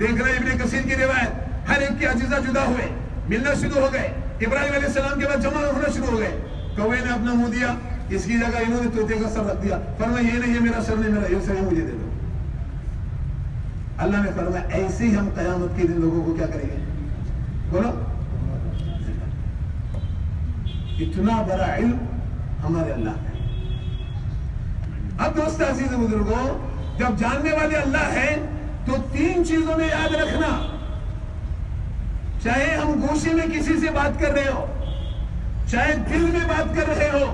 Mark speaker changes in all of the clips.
Speaker 1: دیکھ رہے ابن کثیر کی روایت، ہر ایک کے اجزا جدا ہوئے، ملنا شروع ہو گئے، ابراہیم علیہ السلام کے بعد جمع ہونا شروع ہو گئے، کوے نے اپنا منہ دیا، اس کی جگہ انہوں نے طوطے کا سر رکھ دیا، فرمایا یہ نہیں، یہ میرا سر نہیں، میرا یہ سر ہے، مجھے دے دو۔ اللہ نے فرمایا ایسے ہی ہم قیامت کے دن لوگوں کو کیا کریں گے؟ بولو، اتنا بڑا علم ہمارے اللہ کا ہے۔ اب دوست عزیز بزرگوں، جب جاننے والے اللہ ہیں تو تین چیزوں میں یاد رکھنا، چاہے ہم گوشے میں کسی سے بات کر رہے ہو، چاہے دل میں بات کر رہے ہو،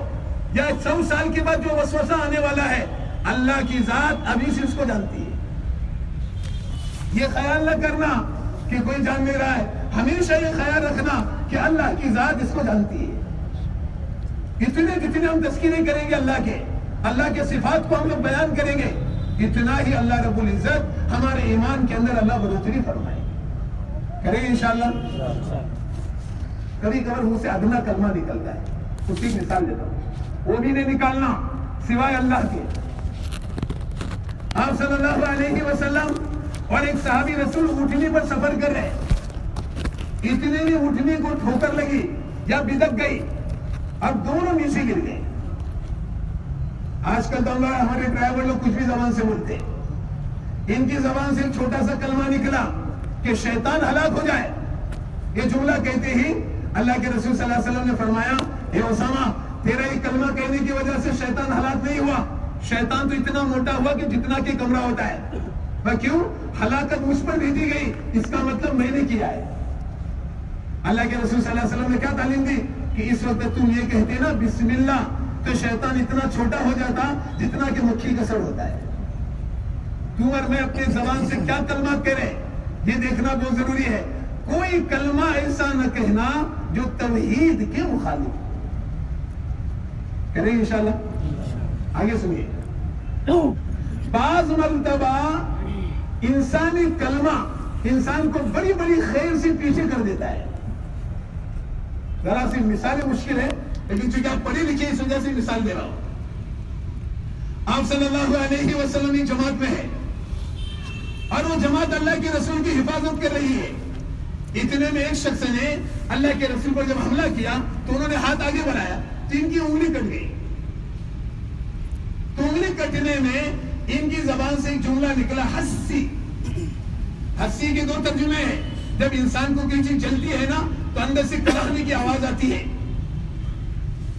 Speaker 1: یا 100 سال کے بعد جو وسوسہ آنے والا ہے، اللہ کی ذات ابھی سے اس کو جانتی ہے۔ یہ خیال نہ کرنا کہ کوئی جان نہیں رہا ہے، ہمیشہ یہ خیال رکھنا کہ اللہ کی ذات اس کو جانتی ہے۔ اتنے جتنے ہم تذکرے کریں گے اللہ کے صفات کو ہم لوگ بیان کریں گے، اتنا ہی اللہ رب العزت ہمارے ایمان کے اندر اللہ بڑھوتری فرمائے کریں گے انشاءاللہ۔ کبھی کبھار منہ سے ادنا کلمہ نکلتا ہے، اس کی مثال دیتا ہوں، وہ بھی نہیں نکالنا سوائے اللہ کے۔ آپ صلی اللہ علیہ وسلم اور ایک صحابی رسول اٹھنے پر سفر کر رہے، اتنے میں اٹھنے کو ٹھوکر لگی یا بدک گئی اور دونوں نیچے گر گئے۔ آج کل تو ہمارے ڈرائیور لوگ کچھ بھی زبان سے بولتے، ان کی زبان سے ایک چھوٹا سا کلمہ نکلا کہ شیطان ہلاک ہو جائے، یہ جملہ کہتے ہی اللہ کے رسول صلی اللہ علیہ وسلم نے فرمایا، اے اسامہ تیرا یہ کلمہ کہنے کی وجہ سے شیطان ہلاک نہیں ہوا، شیطان تو اتنا موٹا ہوا کہ جتنا کہ کمرہ ہوتا ہے، وہ کیوں؟ ہلاکت مجھ پر بھیجی گئی، اس کا مطلب میں نے کیا ہے۔ اللہ کے رسول صلی اللہ علیہ وسلم نے کیا تعلیم دی کہ اس وقت تم یہ کہتے نا بسم اللہ، تو شیطان اتنا چھوٹا ہو جاتا جتنا کہ مکھی کا سر ہوتا ہے۔ تو اور میں اپنے زبان سے کیا کلمہ کرے، یہ دیکھنا بہت ضروری ہے۔ کوئی کلمہ ایسا نہ کہنا جو توحید کے مخالف، کریں انشاءاللہ۔ آگے سنیے، بعض مرتبہ انسانی کلمہ انسان کو بڑی بڑی خیر سے پیچھے کر دیتا ہے۔ ذرا سی مثالیں مشکل ہے، لیکن چونکہ آپ پڑھے لکھے اس وجہ سے مثال دے رہا ہوں۔ آپ صلی اللہ علیہ وسلم ایک جماعت میں ہے اور وہ جماعت اللہ کے رسول کی حفاظت کر رہی ہے۔ اتنے میں ایک شخص نے اللہ کے رسول پر جب حملہ کیا تو انہوں نے ہاتھ آگے بڑھایا تو ان کی انگلی کٹ گئی۔ تو انگلی کٹنے میں ان کی زبان سے ایک جملہ نکلا، ہسی۔ ہسی کے دو ترجمے ہیں، جب انسان کو کوئی چیز جلتی ہے نا تو اندر سے کڑکنے کی آواز آتی ہے۔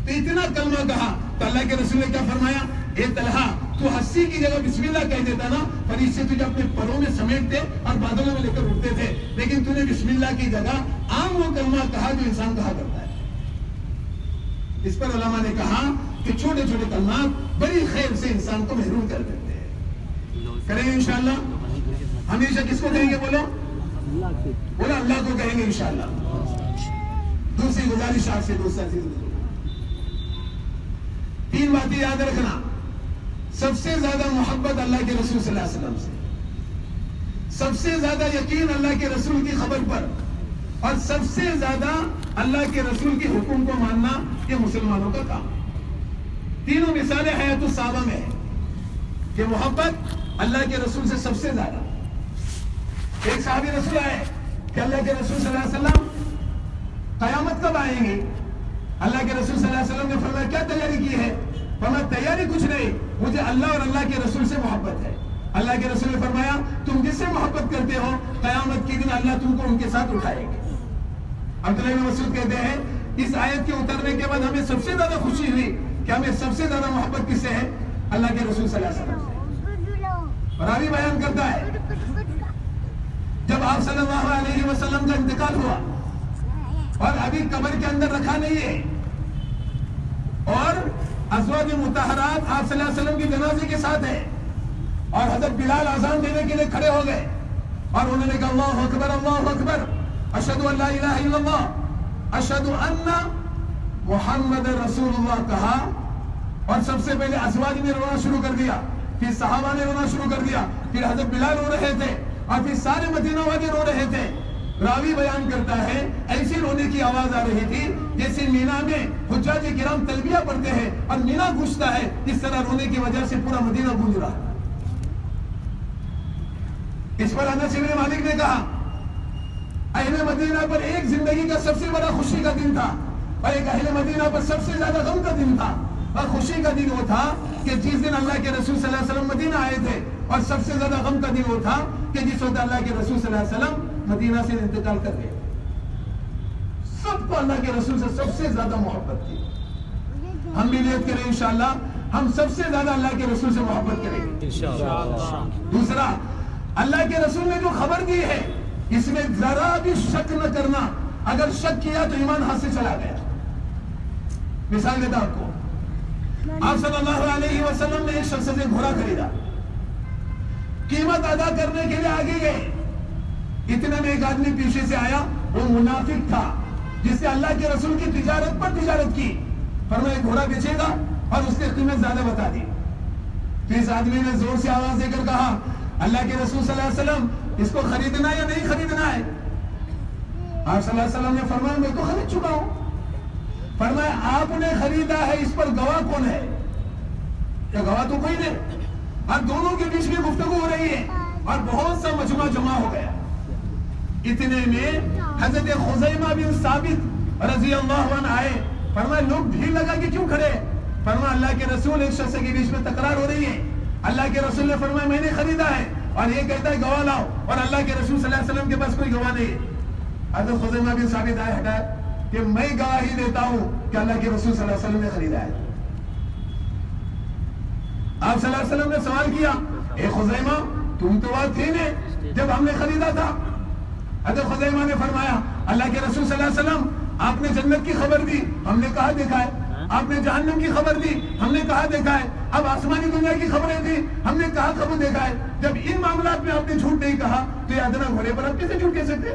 Speaker 1: تو اتنا کلمہ کہا تو اللہ کے رسول نے کیا فرمایا، اے طلحہ تو ہسی کی جگہ بسم اللہ کہہ دیتا نا، فرشتے تجھے اپنے پروں میں سمیٹتے اور بادلوں میں لے کر اٹھتے تھے، لیکن تو نے بسم اللہ کی جگہ عام وہ کلمہ کہا جو انسان کہا کرتا ہے۔ اس پر علماء نے کہا کہ چھوٹے چھوٹے کلمات بڑی خیر سے انسان کو محروم کر دیتے ہیں۔ کریں گے انشاءاللہ۔ ہمیشہ کس کو کہیں گے؟ بولو اللہ کو کہیں گے انشاءاللہ۔ دوسری گزارش آپ سے دوسرا چیز، تین باتیں یاد رکھنا۔ سب سے زیادہ محبت اللہ کے رسول صلی اللہ علیہ وسلم سے، سب سے زیادہ یقین اللہ کے رسول کی خبر پر، اور سب سے زیادہ اللہ کے رسول کے حکم کو ماننا، یہ مسلمانوں کا کام۔ تینوں مثالیں حیات الصحابہ میں ہیں کہ محبت اللہ کے رسول سے سب سے زیادہ۔ ایک صحابی رسول آئے کہ اللہ کے رسول صلی اللہ علیہ وسلم قیامت کب آئیں گے؟ اللہ کے رسول صلی اللہ علیہ وسلم نے فرمایا کیا تیاری کی ہے؟ فرمایا تیاری کچھ نہیں، مجھے اللہ اور اللہ کے رسول سے محبت ہے۔ اللہ کے رسول نے فرمایا تم جس سے محبت کرتے ہو قیامت کے دن اللہ تم کو ان کے ساتھ اٹھائے گا۔ عبداللہ بن مسعود کہتے ہیں اس آیت کے اترنے کے بعد ہمیں سب سے زیادہ خوشی ہوئی کہ ہمیں سب سے زیادہ محبت کس سے ہے؟ اللہ کے رسول صلی اللہ علیہ وسلم سے۔ اور راوی بیان کرتا ہے جب آپ صلی اللہ علیہ وسلم کا انتقال ہوا اور ابھی قبر کے اندر رکھا نہیں ہے اور ازواج مطہرات آپ صلی اللہ علیہ وسلم کی جنازے کے ساتھ ہے اور حضرت بلال اذان دینے کے لیے کھڑے ہو گئے اور انہوں نے کہا اللہ اکبر اللہ اکبر اشہد ان لا الہ الا اللہ اشہد ان محمد رسول اللہ کہا اور سب سے پہلے ازواج نے رونا شروع کر دیا، پھر صحابہ نے رونا شروع کر دیا، پھر حضرت بلال رو رہے تھے اور پھر سارے مدینہ والے رو رہے تھے۔ راوی بیان کرتا ہے ایسی رونے کی آواز آ رہی تھی جیسے مینا میں حجاج کرام تلبیہ پڑھتے ہیں اور مینا گونجتا ہے، اس طرح رونے کی وجہ سے پورا مدینہ گونج رہا۔ اس پر انس بن مالک نے کہا اہل مدینہ پر ایک زندگی کا سب سے بڑا خوشی کا دن تھا اور ایک اہل مدینہ پر سب سے زیادہ غم کا دن تھا. اور خوشی کا دن وہ تھا کہ جس دن اللہ کے رسول صلی اللہ علیہ وسلم مدینہ آئے تھے, اور سب سے زیادہ غم کا دن وہ تھا کہ جس وقت اللہ کے رسول صلی اللہ علیہ وسلم مدینہ سے انتقال کر گئے. سب کو اللہ کے رسول سے سب سے زیادہ محبت تھی. ہم بھی نیت کریں انشاءاللہ ہم سب سے زیادہ اللہ کے رسول سے محبت کریں گے انشاءاللہ. دوسرا, اللہ کے رسول نے جو خبر دی ہے اس میں ذرا بھی شک نہ کرنا. اگر شک کیا تو ایمان ہاتھ سے چلا گیا. مثال دیتا آپ کو, آپ صلی اللہ علیہ وسلم نے ایک شخص سے گھوڑا خریدا, قیمت ادا کرنے کے لیے آگے گئے. اتنے میں ایک آدمی پیچھے سے آیا, وہ منافق تھا جس سے اللہ کے رسول کی تجارت پر تجارت کی. فرمایا گھوڑا بیچے گا اور اس نے قیمت زیادہ بتا دی. تو اس آدمی نے زور سے آواز دے کر کہا اللہ کے رسول صلی اللہ علیہ وسلم اس کو خریدنا یا نہیں خریدنا ہے؟ آپ صلی اللہ علیہ وسلم نے فرمایا میں تو خرید چکا ہوں. فرمایا آپ نے خریدا ہے, اس پر گواہ کون ہے؟ یا گواہ تو کوئی نہیں. اور دونوں کے بیچ میں گفتگو ہو رہی ہے اور بہت سا مجمع جمع ہو گیا. اتنے میں حضرت خزیمہ بن ثابت رضی اللہ عنہ آئے. فرمایا لوگ بھیڑ لگا کہ کیوں کھڑے؟ فرمایا اللہ کے رسول ایک شخص کے بیچ میں تکرار ہو رہی ہے. اللہ کے رسول نے فرمایا میں نے خریدا ہے, اور یہ کہتا ہے گواہ لاؤ, اور اللہ کے رسول صلی اللہ علیہ وسلم کے پاس کوئی گواہ نہیں ہے. حضرت خزیمہ بن ثابت آئے ہٹائے کہ میں گواہی دیتا ہوں کہ اللہ کے رسول صلی اللہ علیہ وسلم نے خریدا ہے. آپ صلی اللہ علیہ وسلم نے سوال کیا اے خزیمہ تم تو بات تھی نہیں جب ہم نے خریدا تھا. حضرت خزیمہ نے فرمایا اللہ کے رسول صلی اللہ علیہ وسلم آپ نے جنت کی خبر دی, ہم نے کہا دیکھا ہے. آپ نے جہنم کی خبر دی, ہم نے کہا دیکھا ہے. اب آسمانی دنیا کی خبریں دی, ہم نے کہا خبر دیکھا ہے. جب ان معاملات میں آپ نے جھوٹ نہیں کہا تو یہ ادنا گھوڑے پر آپ کیسے جھوٹ کہہ سکتے؟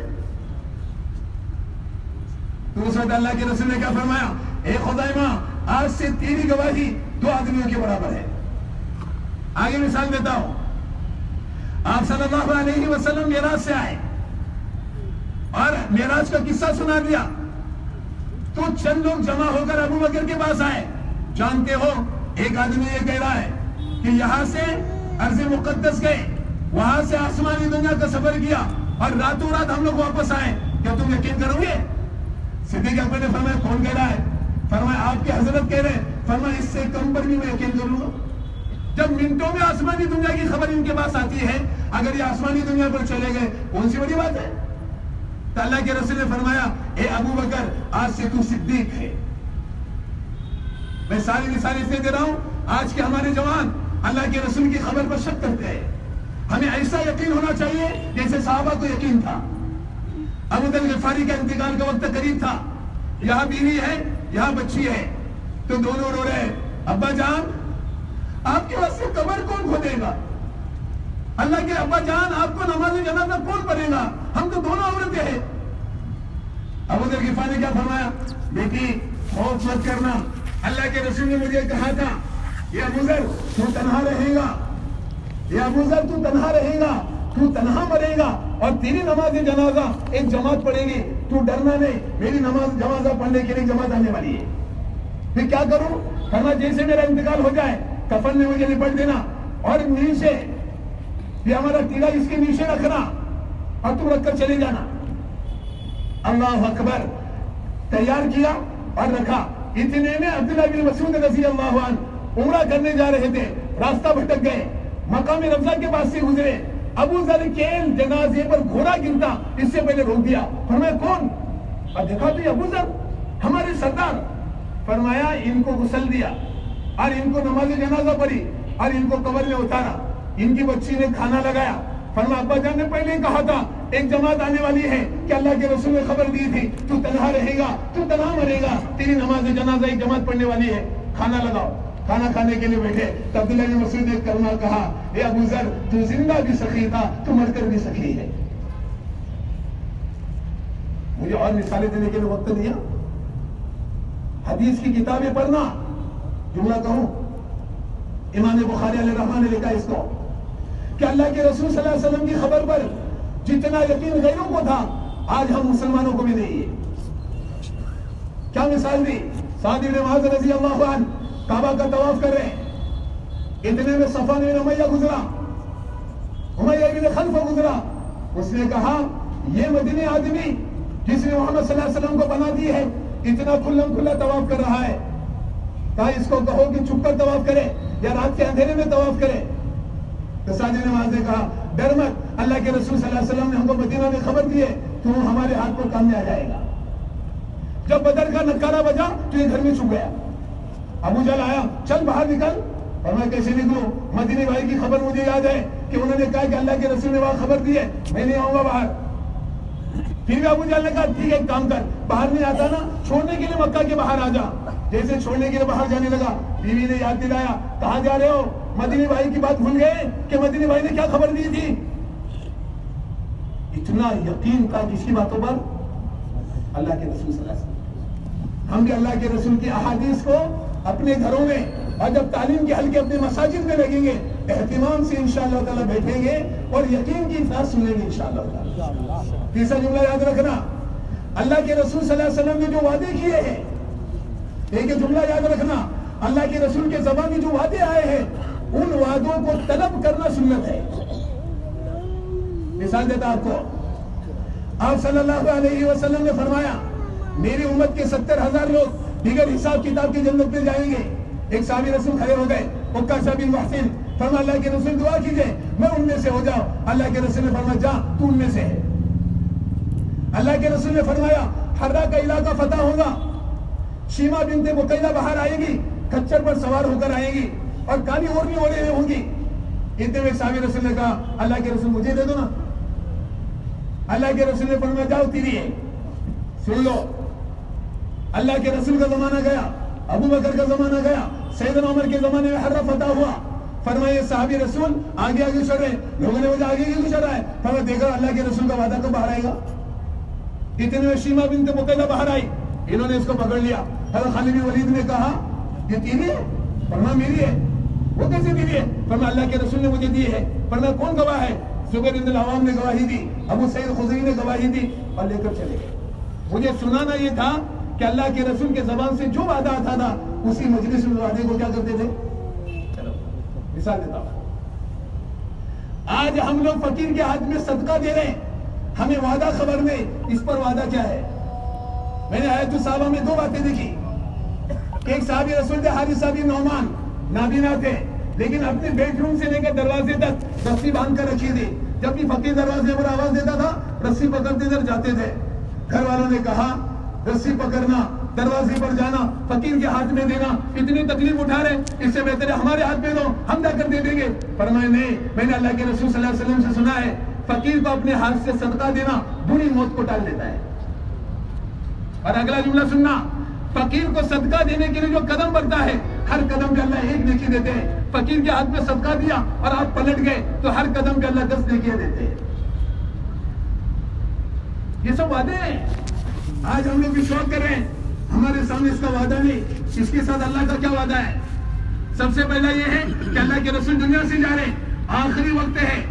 Speaker 1: تو اس وقت اللہ کے رسول نے کیا فرمایا اے خزیمہ آج سے تیری گواہی 2 آدمیوں کے برابر ہے. آگے مثال دیتا ہوں. آپ صلی اللہ علیہ وسلم معراج سے آئے اور معراج کا قصہ سنا دیا تو چند لوگ جمع ہو کر ابو بکر کے پاس آئے. جانتے ہو ایک آدمی یہ کہہ رہا ہے کہ یہاں سے ارض مقدس گئے, وہاں سے آسمانی دنیا کا سفر کیا اور راتوں رات ہم لوگ واپس آئے, کیا تم یقین کرو گے؟ صدیق اکبر نے فرمایا کون کہہ رہا ہے؟ فرمایا آپ کے حضرت کہہ رہے ہیں. فرمایا اس سے کم پر بھی میں یقین کر لوں گا. جب منٹوں میں آسمانی دنیا کی خبر ان کے پاس آتی ہے, اگر یہ آسمانی دنیا پر چلے گئے کون سی بڑی بات ہے؟ تو اللہ کے رسول نے فرمایا اے ابو بکر آج سے تو صدیق ہے. میں ساری مثال اس لیے دے رہا ہوں, آج کے ہمارے جوان اللہ کے رسول کی خبر پر شک کرتے ہیں. ہمیں ایسا یقین ہونا چاہیے جیسے صحابہ کو یقین تھا. ابو ذر غفاری کا انتقال کا وقت قریب تھا, یہاں بیوی ہے یہاں بچی ہے, تو دونوں رو رہے ابا جان آپ کے واسطے قبر کون کھودے گا؟ اللہ کے ابا جان آپ کو نماز جنازہ کون پڑھے گا؟ ہم تو دونوں عورتیں ہیں. ابو ذر غفاری نے کیا فرمایا بیٹی خوف مت کرنا, اللہ کے رسول نے مجھے کہا تھا یہ ابو ذر تو تنہا رہے گا, یہ ابو ذر تو تنہا رہے گا, تو تنہا مرے گا اور تیری نماز جنازہ ایک جماعت پڑھے گی, تو ڈرنا نہیں, میری نماز جنازہ پڑھنے کے لیے جماعت آنے والی ہے. پھر کیا کروں؟ فرمایا جیسے میرا انتقال ہو جائے کفن میں مجھے لپٹ دینا اور نیچے یہ ہمارا تیرا اس کے نیچے رکھنا اور تم رکھ کر چلے جانا. اللہ اکبر. تیار کیا اور رکھا. اتنے میں عبداللہ بن مسعود رضی اللہ عنہ عمرہ کرنے جا رہے تھے, راستہ بھٹک گئے, مقام رمضان کے پاس سے گزرے. ابو ذر کے جنازے پر گھوڑا گرتا, اس سے پہلے روک دیا. فرمایا کون؟ اور دیکھا تو یہ ابو ذر ہمارے سردار. فرمایا ان کو غسل دیا اور ان کو نماز جنازہ پڑھی اور ان کو قبر میں اتارا. ان کی بچی نے کھانا لگایا. فرمایا ابا جان نے پہلے ہی کہا تھا ایک جماعت آنے والی ہے کہ اللہ کے رسول نے خبر دی تھی تو تنہا رہے گا, تو تنہا مرے گا, تیری نماز جنازہ ایک جماعت پڑھنے والی ہے, کھانا لگاؤ. کھانا کھانے کے لیے بیٹھے تو عبداللہ بن مسعود نے کلمہ کہا اے ابو ذر تو زندہ بھی سخی تھا, تو مر کر بھی سخی ہے. مجھے اور مثالیں دینے کے لیے وقت دیا. حدیث کی کتابیں پڑھنا, جملہ کہوں امام بخاری علیہ الرحمہ نے لکھا اس کو کہ اللہ کے رسول صلی اللہ علیہ وسلم کی خبر پر جتنا یقین غیروں کو تھا آج ہم مسلمانوں کو بھی نہیں ہے. کیا مثال دی؟ سعد بن معاذ رضی اللہ عنہ کعبہ کا طواف کر رہے ہیں, اتنے میں صفوان بن امیہ گزرا, امیہ بن خلف گزرا، اس نے کہا یہ مدنی آدمی جس نے محمد صلی اللہ علیہ وسلم کو بنا دی ہے اتنا کھلم کھلا طواف کر رہا ہے، کہا اس کو کہو کہ چھپ کر طواف کرے یا رات کے اندھیرے میں طواف کرے۔ تو ساجد نماز نے کہا ڈر مت، اللہ کے رسول صلی اللہ علیہ وسلم نے ہم کو مدینہ میں خبر دی ہے کہ وہ ہمارے ہاتھ پر کام میں آ جائے گا۔ جب بدر کا نکارہ بجا تو یہ گھر میں چھپ گیا۔ ابو جہل آیا، چل باہر نکل، اور میں کیسے نکلوں؟ مدینی بھائی کی خبر مجھے یاد ہے کہ انہوں نے کہا کہ اللہ کے رسول نے وہاں خبر دی ہے، میں نہیں آؤں گا باہر۔ پھر بھی ابو جہل نے کہا ٹھیک ہے ایک کام کر، باہر نہیں آتا نا چھوڑنے کے لیے مکہ کے باہر آ جا۔ جیسے چھوڑنے کے لیے باہر جانے لگا، بیوی نے یاد دلایا کہاں جا رہے ہو؟ مدینی بھائی کی بات بھول گئے کہ مدینی بھائی نے کیا خبر دی تھی؟ اتنا یقین تھا کس کی باتوں پر؟ اللہ کے رسول صلی اللہ علیہ وسلم۔ ہم بھی اللہ کے رسول کی احادیث کو اپنے گھروں میں اور جب تعلیم کے حلقے اپنے مساجد میں لگیں گے اہتمام سے انشاءاللہ تعالیٰ بیٹھیں گے اور یقین کی افراط سنیں گے انشاءاللہ تعالیٰ۔ تیسرا جملہ یاد رکھنا، اللہ کے رسول صلی اللہ علیہ وسلم نے جو وعدے کیے ہیں، ایک جملہ یاد رکھنا، اللہ کے رسول کے زبان میں جو وعدے آئے ہیں ان وعدوں کو طلب کرنا سنت ہے۔ مثال دیتا آپ کو، آپ صلی اللہ علیہ وسلم نے فرمایا میری امت کے 70,000 لوگ دیگر حساب کتاب کی جنت میں جائیں گے۔ ایک صحابی رسول کھڑے ہو گئے، عکاشہ بن محسن، فرمایا اللہ کے رسول دعا کیجئے میں ان میں سے ہو جاؤں۔ اللہ کے رسول نے فرمایا جا تو ان میں سے ہے۔ اللہ کے رسول نے فرمایا حرہ کا علاقہ فتح ہوگا، شیما بنت بقیلہ باہر آئے گی، کچر پر سوار ہو کر آئے گی اور کالی اوڑھنی اوڑھے ہوئے ہوں گی۔ اتنے میں صحابی رسول نے کہا اللہ کے رسول مجھے دے دو نا۔ اللہ کے رسول نے فرمایا جاؤ تیری ہے۔ سن لو، اللہ کے رسول کا زمانہ گیا، ابو بکر کا زمانہ گیا، سیدنا عمر کے زمانے میں حرہ فتح ہوا۔ فرمایا صحابی رسول آگے آگے چڑھ رہے، لوگوں نے مجھے آگے کیوں چڑھ رہا ہے؟ فرمایا دیکھا اللہ کے رسول کا وعدہ کب باہر آئے گا؟ اتنے میں شیما بنت بقیلہ باہر آئی، انہوں نے اس کو پکڑ لیا۔ حضرت خالد بن ولید نے کہا یہ تیری ہے؟ فرمایا میری ہے۔ وہ کیسے تیری ہے؟ فرمایا اللہ کے رسول نے مجھے دی ہے۔ فرمایا کون گواہ ہے؟ زبیر بن العوام نے گواہی دی، ابو سعید خدری نے گواہی دی اور لے کر چلے گئے۔ مجھے سنانا یہ تھا کہ اللہ کے رسول کے زبان سے جو وعدہ آتا تھا اسی مجلس میں وعدے کو کیا کرتے تھے؟ چلو مثال دیتا ہوں، آج ہم لوگ فقیر کے ہاتھ میں صدقہ دے رہے ہیں، ہمیں وعدہ خبر نہیں، اس پر وعدہ کیا ہے؟ میں نے آیت الصحابہ میں دو باتیں دیکھی، ایک صحابی رسول تھے حارثہ بن نعمان، نابینا تھے لیکن اپنے بیڈ روم سے لے کر دروازے تک رسی باندھ کر رکھی تھی، جب بھی فقیر دروازے پر آواز دیتا تھا رسی پکڑتے ادھر جاتے تھے۔ گھر والوں نے کہا رسی پکڑنا، دروازے پر جانا، فقیر کے ہاتھ میں دینا، اتنی تکلیف اٹھا رہے، اس سے بہتر ہے ہمارے ہاتھ میں دو، ہم جا کر دے دیں گے۔ فرمایا نہیں، میں نے اللہ کے رسول صلی اللہ علیہ وسلم سے سنا ہے فقیر کو اپنے ہاتھ سے صدقہ دینا بری موت کو ٹال دیتا ہے۔ اور اگلا جملہ سننا، فقیر کو صدقہ دینے کے لیے جو قدم بڑھتا ہے ہر قدم پہ اللہ ایک نیکی دیتے ہیں۔ فقیر کے ہاتھ میں صدقہ دیا اور آپ پلٹ گئے تو ہر قدم پہ اللہ 10 نیکیاں دیتے ہیں۔ یہ سب وعدے ہیں، آج ہم لوگ وشواس کر رہے ہیں، ہمارے سامنے اس کا وعدہ نہیں، اس کے ساتھ اللہ کا کیا وعدہ ہے؟ سب سے پہلا یہ ہے کہ اللہ کے رسول دنیا سے جا رہے ہیں، آخری وقت ہے۔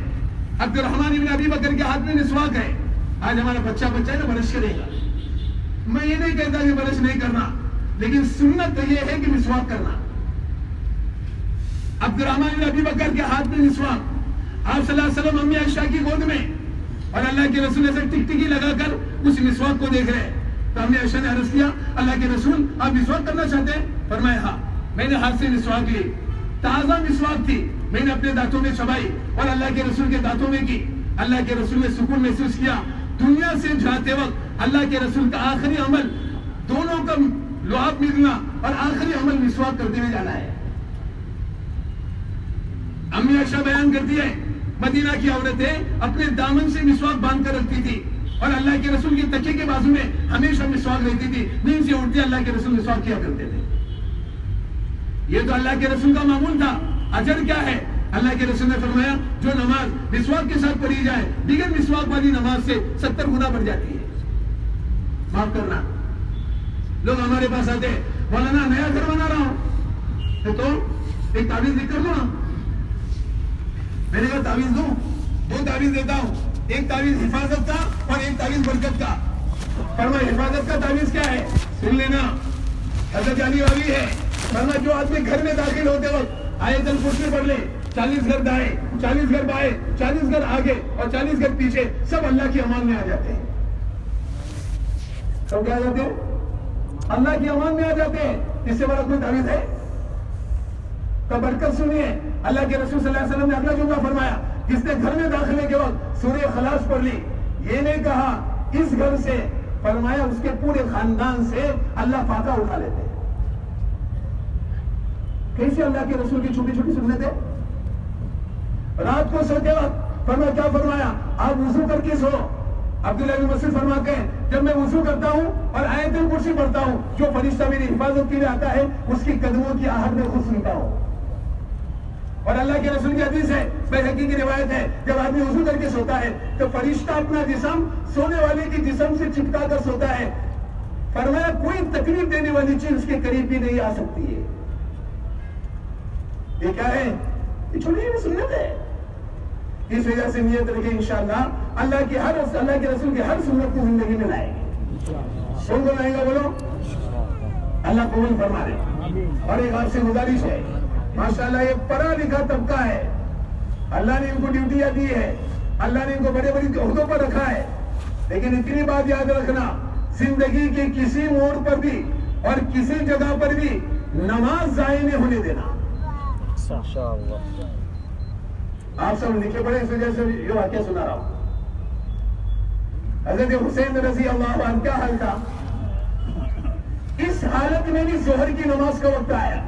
Speaker 1: عبد الرحمن بن ابی بکر کے ہاتھ میں مسواک ہے، آج ہمارا بچہ ہے نا برش کرے گا، میں یہ نہیں کہتا کہ برش نہیں کرنا، لیکن سنت یہ ہے کہ مسواک کرنا۔ عبد الرحمن بن ابی بکر کے ہاتھ میں مسواک، آپ صلی اللہ علیہ وسلم امی عائشہ کی گود میں، اور اللہ کے رسول ایسے ٹکٹکی لگا کر اس مسواک کو دیکھ رہے ہیں۔ تو امی عائشہ نے عرض کیا اللہ کے رسول آپ مسواک کرنا چاہتے ہیں؟ فرمایا ہاں۔ میں نے ہاتھ سے مسواک لی، تازہ مسواک تھی، میں نے اپنے دانتوں میں چبائی اور اللہ کے رسول کے دانتوں میں کی۔ اللہ کے رسول نے سکون محسوس کیا۔ دنیا سے جاتے وقت اللہ کے رسول کا آخری عمل، دونوں کا لعاب ملنا اور آخری عمل مسواک کرتے ہوئے جانا ہے۔ امی عائشہ بیان کرتی ہے مدینہ کی عورتیں اپنے دامن سے مسواک باندھ کر رکھتی تھی اور اللہ کے رسول کی تکیے کے بازو میں ہمیشہ مسواک رہتی تھی، نیند سے اٹھتے اللہ کے رسول مسواک کیا کرتے تھے۔ یہ تو اللہ کے رسول کا معمول تھا۔ اجر کیا ہے؟ اللہ کے رسول نے فرمایا جو نماز مسواک کے ساتھ پڑھی جائے دیگر مسواک والی نماز سے 70 گنا بڑھ جاتی ہے۔ معاف کرنا، لوگ ہمارے پاس آتے ہیں مولانا نیا گھر بنا رہا ہوں تو ایک تعویذ لکھ کر دو نا۔ میں نے کہا تعویذ دوں؟ 2 تعویذ دیتا ہوں، ایک تعویذ حفاظت کا اور ایک تعویذ برکت کا۔ فرمایا حفاظت کا تعویذ کیا ہے؟ سن لینا، حضرت علی والی ہے۔ فرمایا جو آدمی گھر میں داخل ہوتے وقت آیت الکرسی پڑھ لے 40 گھر دائیں، 40 گھر بائیں، 40 گھر آگے اور 40 گھر پیچھے، سب اللہ کی امان میں آ جاتے ہیں. سب کیا آ جاتے ہیں؟ اللہ کی امان میں آ جاتے ہیں. اس سے بڑا کوئی تعویذ ہے؟ تو برکت سنیے. اللہ کے رسول صلی اللہ علیہ وسلم نے اگلا جملہ فرمایا، جس نے گھر میں داخلے کے وقت سورہ اخلاص پڑھ لی، یہ نہیں کہا اس گھر سے، فرمایا اس کے پورے خاندان سے اللہ فاتحہ اٹھا لیتے ہیں. کیسے اللہ کے رسول کی چھوٹی چھوٹی سنتیں؟ رات کو سوتے وقت فرمایا، کیا فرمایا؟ آپ وضو کر کے سو. عبداللہ بن مسعود فرماتے ہیں، جب میں وضو کرتا ہوں اور آیت الکرسی پڑھتا ہوں، جو فرشتہ میری حفاظت کے لیے آتا ہے اس کی قدموں کی آہٹ میں خود سنتا ہوں. اور اللہ کے رسول کی حدیث ہے، بہقی کی روایت ہے، جب آدمی وضو کر کے سوتا ہے تو فرشتہ اپنا جسم سونے والے کی جسم سے چپکا کر سوتا ہے. فرمایا کوئی تکلیف دینے والی چیز اس کے قریب بھی نہیں آ سکتی ہے. یہ کیا ہے؟ یہ چھوٹی چھوٹی سنت ہے. اس وجہ سے نیت رکھیں انشاءاللہ اللہ کے رسول کی ہر سنت کو زندگی میں لائیں گے. کون کو لائے گا بولو؟ اللہ قبول فرما دے. اور ایک آپ سے گزارش ہے، ماشاءاللہ یہ پڑھا لکھا طبقہ ہے، اللہ نے ان کو ڈیوٹیاں دی ہے، اللہ نے ان کو بڑے بڑے عہدوں پر رکھا ہے، لیکن اتنی بات یاد رکھنا، زندگی کے کسی موڑ پر بھی اور کسی جگہ پر بھی نماز ضائع نہیں ہونے دینا. آپ سب لکھے پڑے، اس وجہ سے یہ واقعہ سنا رہا ہوں. حضرت حسین رضی اللہ عنہ کا حال تھا، اس حالت میں بھی ظہر کی نماز کا وقت آیا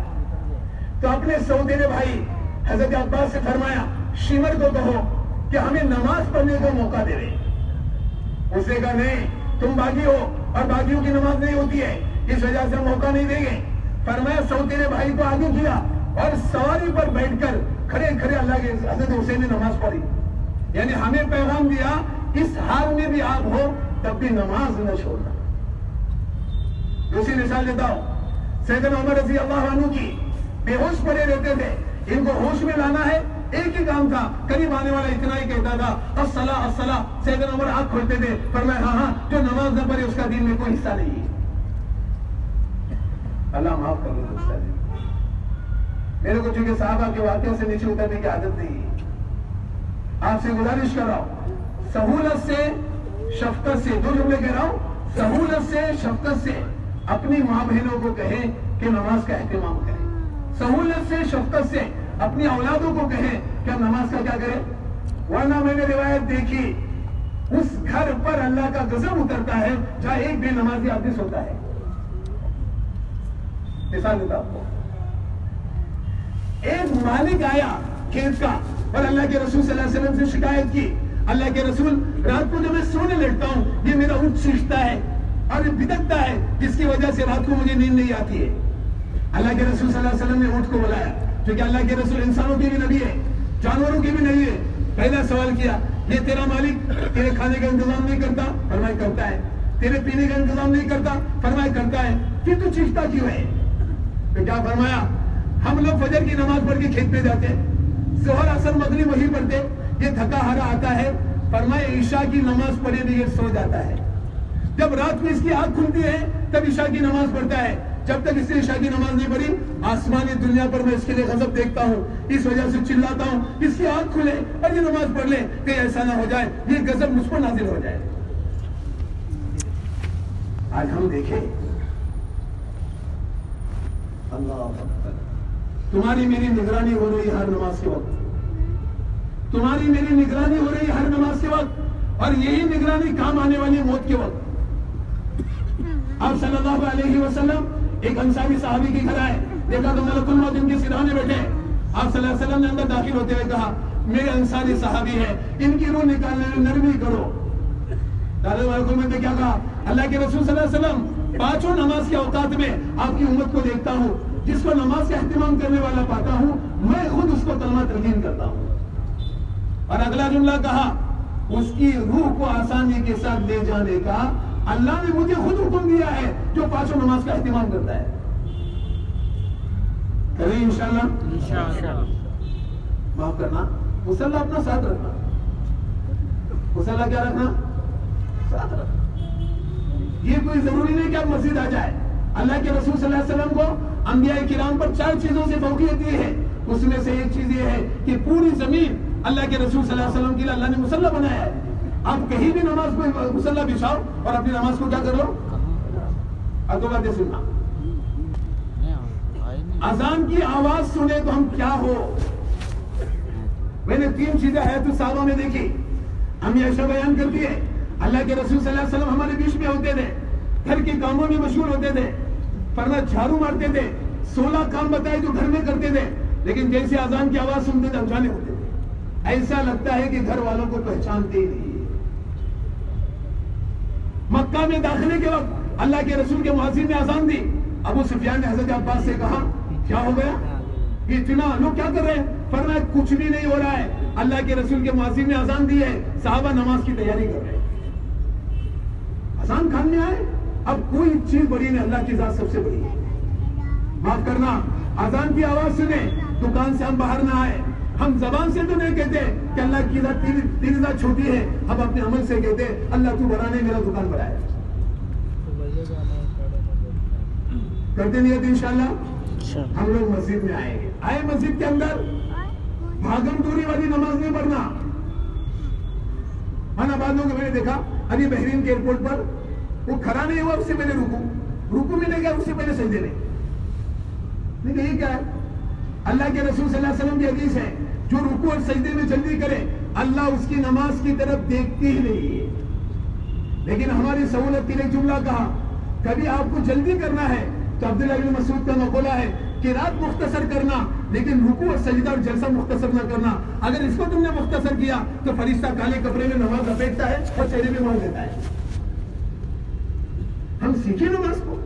Speaker 1: تو اپنے سوتیلے بھائی حضرت عباس سے فرمایا، شمر کو کہو کہ ہمیں نماز پڑھنے کو موقع دے رہے. اس نے کہا نہیں، تم باغی ہو اور باغیوں کی نماز نہیں ہوتی ہے، اس وجہ سے موقع نہیں دیں گے. فرمایا سوتیلے بھائی کو آگے کیا اور سواری پر بیٹھ کر کھڑے کھڑے اللہ کے حضرت حسین نے نماز پڑھی. یعنی ہمیں پیغام دیا، اس حال میں بھی آپ ہو تب بھی نماز نہ چھوڑنا. دوسری مثال دیتا ہوں، سیدنا عمر رضی اللہ عنہ کی بے ہوش پڑے رہتے تھے، ان کو ہوش میں لانا ہے، ایک ہی کام تھا، قریب آنے والا اتنا ہی کہتا تھا الصلاۃ الصلاۃ. سیدنا عمر آنکھ کھولتے تھے، فرمایا ہاں ہاں، جو نماز نہ پڑھے اس کا دین میں کوئی حصہ نہیں ہے. اللہ معاف کر دے دوستاں. میرے کو چونکہ صحابہ کے واقعے سے نیچے اترنے کی عادت نہیں ہے، آپ سے گزارش کر رہا ہوں، سہولت سے شفقت سے، دو جملے کہہ رہا ہوں، سہولت سے شفقت سے اپنی ماں بہنوں کو کہیں کہ نماز کا اہتمام کریں. سہولت سے شفقت سے اپنی اولادوں کو کہیں کہ ہم نماز کا کیا کریں. ورنہ میں نے روایت دیکھی، اس گھر پر اللہ کا غضب اترتا ہے جہاں ایک بے نمازی آدمی سوتا ہے. مثال دیتا آپ کو، ایک مالک آیا کھیت کا اور اللہ کے رسول صلی اللہ علیہ وسلم سے شکایت کی، اللہ کے رسول رات کو جب میں سونے لیٹتا ہوں یہ میرا اونٹ سیکھتا ہے اور بھٹکتا ہے، جس کی وجہ سے رات کو مجھے نیند نہیں آتی ہے. اللہ کے رسول صلی اللہ علیہ وسلم نے اونٹ کو بلایا، کیونکہ اللہ کے رسول انسانوں کے بھی نبی ہے، جانوروں کے بھی نبی ہے. پہلا سوال کیا، یہ تیرا مالک تیرے کھانے کا انتظام نہیں کرتا؟ فرمایا کرتا ہے. تیرے پینے کا انتظام نہیں کرتا؟ فرمایا کرتا ہے. پھر تو چیختا کیوں ہے؟ تو کیا فرمایا، ہم لوگ فجر کی نماز پڑھ کے کھیت پہ جاتے، ظہر عصر مغرب وہی پڑھتے، یہ تھکا ہارا آتا ہے، فرمایا عشاء کی نماز پڑھے بغیر سو جاتا ہے. جب رات میں اس کی آنکھ کھلتی ہے تب عشاء کی نماز پڑھتا ہے. جب تک اس نے عشاء کی نماز نہیں پڑھی آسمانی دنیا پر میں اس کے لیے غضب دیکھتا ہوں، اس وجہ سے چلاتا ہوں اس کی آنکھ کھلے اور یہ نماز پڑھ لے، کہ ایسا نہ ہو جائے یہ غضب مجھ پر نازل ہو جائے. آج ہم دیکھیں، اللہ اکبر، تمہاری میری نگرانی ہو رہی ہے ہر نماز کے وقت، تمہاری میری نگرانی ہو رہی ہے ہر نماز کے وقت، اور یہی نگرانی کام آنے والی موت کے وقت. آپ صلی اللہ علیہ وسلم ایک انصاری صحابی کے گھر آئے، دیکھا تو ملک الموت ان کے سرانے بیٹھے. آپ صلی اللہ علیہ وسلم نے اندر داخل ہوتے ہوئے کہا، میرے انصاری صحابی ہے، ان کی روح نکالنے میں نرمی کرو. ملک الموت نے کیا کہا؟ اللہ کے رسول صلی اللہ علیہ وسلم، پانچوں نماز کے اوقات میں آپ کی امت کو دیکھتا ہوں، جس کو نماز کا اہتمام کرنے والا پاتا ہوں میں خود اس کو کلمہ تلقین کرتا ہوں. اور اگلا جملہ کہا، اس کی روح کو آسانی کے ساتھ لے جانے کا اللہ نے مجھے خود حکم دیا ہے، جو پانچوں نماز کا اہتمام کرتا ہے. کریں انشاءاللہ. معاف کرنا، مصلی اپنا ساتھ رکھنا، مصلی کیا رکھنا؟ ساتھ رکھنا. یہ کوئی ضروری نہیں کہ آپ مسجد آ جائے. اللہ کے رسول صلی اللہ علیہ وسلم کو انبیاء کرام پر 4 چیزوں سے فوقیت دی ہے. اس میں سے ایک چیز یہ ہے کہ پوری زمین اللہ کے رسول صلی اللہ علیہ وسلم کے لیے اللہ نے مصلی بنایا ہے. آپ کہیں بھی نماز کو مصلی بچھاؤ اور اپنی نماز کو کیا کر لو. اب دو باتیں سننا. اذان کی آواز سنے تو ہم کیا ہو. میں نے 3 چیزیں حیات الصحابہ میں دیکھی. امی عائشہ بیان کرتی ہے اللہ کے رسول صلی اللہ علیہ وسلم ہمارے بیچ میں ہوتے تھے, گھر کے کاموں میں مشغول ہوتے تھے, فرمایا جھاڑو مارتے تھے, 16 کام بتائے جو گھر میں کرتے تھے, لیکن جیسے اذان کی آواز سنتے تھے اجانے ہوتے تھے. ایسا لگتا ہے کہ گھر والوں کو پہچانتے ہی نہیں. مکہ میں داخلے کے وقت اللہ کے رسول کے مؤذن نے اذان دی. ابو سفیان نے حضرت عباس سے کہا کیا ہو گیا, اتنا لوگ کیا کر رہے ہیں؟ فرمایا کچھ بھی نہیں ہو رہا ہے, اللہ کے رسول کے مؤذن نے اذان دی ہے, صحابہ نماز کی تیاری کر رہے ہیں. اذان خان میں آئے, اب کوئی چیز بڑی نہیں, اللہ کی ذات سب سے بڑی ہے. معاف کرنا, اذان کی آواز سنے دکان سے ہم باہر نہ آئے. ہم زبان سے تو نہیں کہتے کہ اللہ کی ذات تیری ذات چھوٹی ہے, ہم اپنے عمل سے کہتے اللہ تو بڑا نہیں, میرا دکان بڑا ہے. کرتے نہیں انشاءاللہ. ہم لوگ مسجد میں آئیں گے, آئے مسجد کے اندر بھاگم دوری والی نماز نہیں پڑھنا. من آبادوں کو میں نے دیکھا ابھی بحرین کے ایئرپورٹ پر وہ کھڑا نہیں ہوا, اس سے پہلے رکو میں نہیں گیا, اس سے پہلے سجدے نہیں. یہ کیا ہے؟ اللہ کے رسول صلی اللہ علیہ وسلم کی حدیث ہے جو رکوع اور سجدے میں جلدی کرے اللہ اس کی نماز کی طرف دیکھتی ہی نہیں ہے. لیکن ہماری سہولت کے لیے جملہ کہا, کبھی آپ کو جلدی کرنا ہے تو عبداللہ بن مسعود کا مقولہ ہے کہ رات مختصر کرنا لیکن رکوع اور سجدہ اور جلسہ مختصر نہ کرنا. اگر اس کو تم نے مختصر کیا تو فرشتہ کالے کپڑے میں نماز لپیٹتا ہے اور چہرے میں مار دیتا ہے. ہم سیکھیں نماز کو,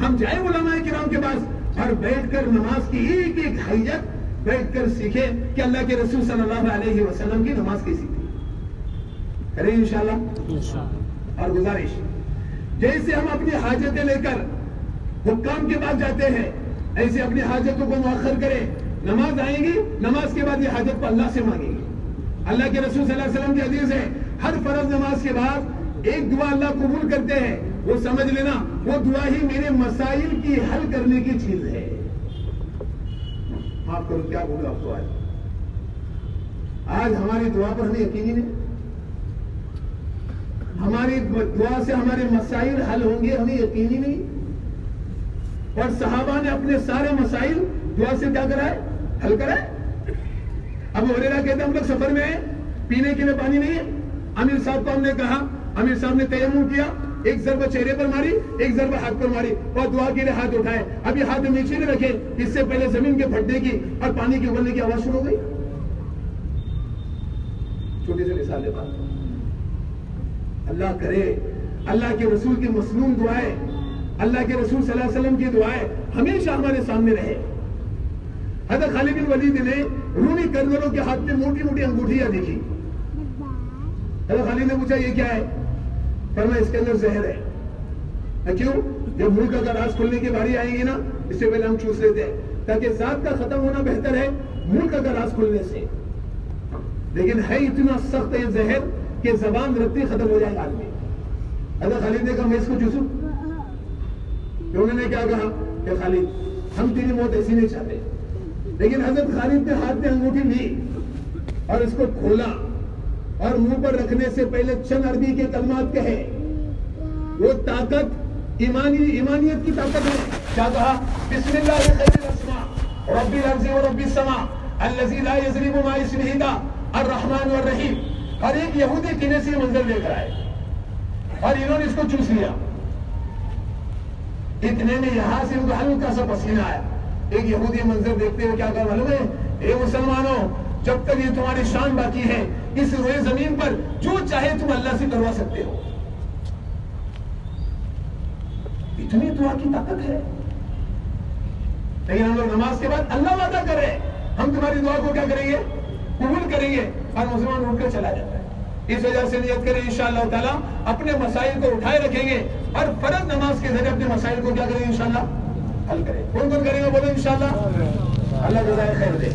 Speaker 1: ہم جائیں علماء کرام کے پاس اور بیٹھ کر نماز کی ایک ایک حیت بیٹھ کر سیکھیں کہ اللہ کے رسول صلی اللہ علیہ وسلم کی نماز کیسی تھی. کریں انشاءاللہ. اور گزارش, جیسے ہم اپنی حاجتیں لے کر حکام کے بعد جاتے ہیں ایسے اپنی حاجتوں کو مؤخر کریں. نماز آئیں گی, نماز کے بعد یہ حاجت کو اللہ سے مانگیں گے. اللہ کے رسول صلی اللہ علیہ وسلم کی حدیث ہے ہر فرض نماز کے بعد ایک دعا اللہ قبول کرتے ہیں, وہ سمجھ لینا وہ دعا ہی میرے مسائل کی حل کرنے کی چیز ہے. معاف کرو کیا بولو آپ کو, آج ہماری دعا پر ہمیں یقین ہی نہیں. ہماری دعا سے ہمارے مسائل حل ہوں گے ہمیں یقین ہی نہیں. اور صحابہ نے اپنے سارے مسائل دعا سے کیا کرائے, حل کرائے. اب ہریرہ کہتے ہیں ہم لوگ سفر میں ہیں, پینے کے لیے پانی نہیں ہے. امیر صاحب کو ہم نے کہا, امیر صاحب نے تیمم کیا, ایک ضربہ چہرے پر ماری, ایک ضربہ ہاتھ پر ماری اور دعا کے لیے ہاتھ اٹھائے. اب یہ ہاتھ نیچے نہیں رکھے, اس سے پہلے زمین کے پھٹنے کی اور پانی کے ابلنے کی آواز شروع ہو گئی. چھوٹی سی مثال دیتا ہوں. اللہ کرے اللہ کے رسول کی مسنون دعائیں, اللہ کے رسول صلی اللہ علیہ وسلم کی دعائیں ہمیشہ ہمارے سامنے رہے. حضرت خالد بن ولید نے رومی کرنلوں کے ہاتھ میں موٹی موٹی انگوٹھیاں دیکھی. حضرت خالد نے پوچھا یہ کیا ہے؟ فرمایا اس کے اندر زہر ہے. کیوں؟ جب ملک کا راز کھلنے کی باری آئیں گی نا, اس سے پہلے ہم چوس لیتے ہیں تاکہ ذات کا ختم ہونا بہتر ہے ملک کا راز کھلنے سے. لیکن ہے اتنا سخت یہ زہر کہ زبان رکھتے ختم ہو جائے گا آدمی. حضرت خالد نے کہا میں اس کو چوسوں. انہوں نے کیا کہا کہ خالد ہم تیری موت ایسی نہیں چاہتے. لیکن حضرت خالد نے ہاتھ میں انگوٹھی لی اور اس کو کھولا اور منہ پر رکھنے سے پہلے چند عربی کے کلمات کہے. وہ طاقت ایمانیت کی طاقت ہے. کیا کہا؟ بسم اللہ خیر الاسماء رب الارض و رب السماء الذی لا یضرب مع اسمہ دا الرحمن والرحیم. اور ایک یہودی کنے سے منظر لے کر آئے اور انہوں نے اس کو چوس لیا. اتنے میں یہاں سے ان کو ہلکا سا پسینہ آیا. ایک یہودی منظر دیکھتے ہوئے کیا کہا معلوم ہے؟ اے مسلمانوں, جب تک یہ تمہاری شان باقی ہے اس روئے زمین پر جو چاہے تم اللہ سے کروا سکتے ہو. اتنی دعا کی طاقت ہے. لیکن ہم لوگ نماز کے بعد اللہ وعدہ کرے ہم تمہاری دعا کو کیا کریں گے, قبول کریں گے, اور مسلمان اٹھ کر چلا جاتا ہے. اس وجہ سے نیت کریں انشاءاللہ تعالیٰ اپنے مسائل کو اٹھائے رکھیں گے اور فرض نماز کے ذریعے اپنے مسائل کو کیا کریں گے انشاءاللہ حل کریں. کون کون کریں گے بولو انشاءاللہ. اللہ جزائے خیر دے.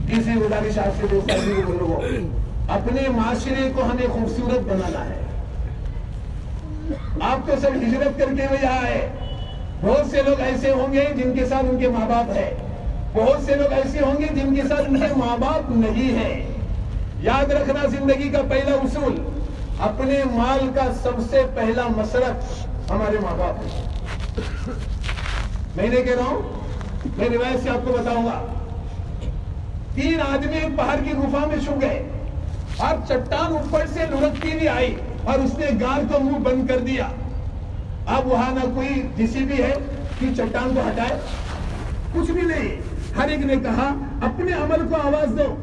Speaker 1: تیسری گزارش آپ سے دوست عزیز بزرگوں, اپنے معاشرے کو ہمیں خوبصورت بنانا ہے. آپ تو سب ہجرت کر کے یہاں آئے, بہت سے لوگ ایسے ہوں گے جن کے ساتھ ان کے ماں باپ ہے, بہت سے لوگ ایسے ہوں گے جن کے ساتھ ان کے ماں باپ نہیں ہے. یاد رکھنا زندگی کا پہلا اصول، اپنے مال کا سب سے پہلا مصرف ہمارے ماں باپ ہے. میں نہیں کہہ رہا ہوں، میں روایت سے آپ کو بتاؤں گا. 3 آدمی ایک پہاڑ کی گفا میں چھپ گئے اور چٹان اوپر سے لڑکتی ہوئی آئی اور اس نے گار کا منہ بند کر دیا. اب وہاں نہ کوئی جسی بھی ہے کہ چٹان کو ہٹائے، کچھ بھی نہیں. ہر ایک نے کہا اپنے عمل کو آواز دو.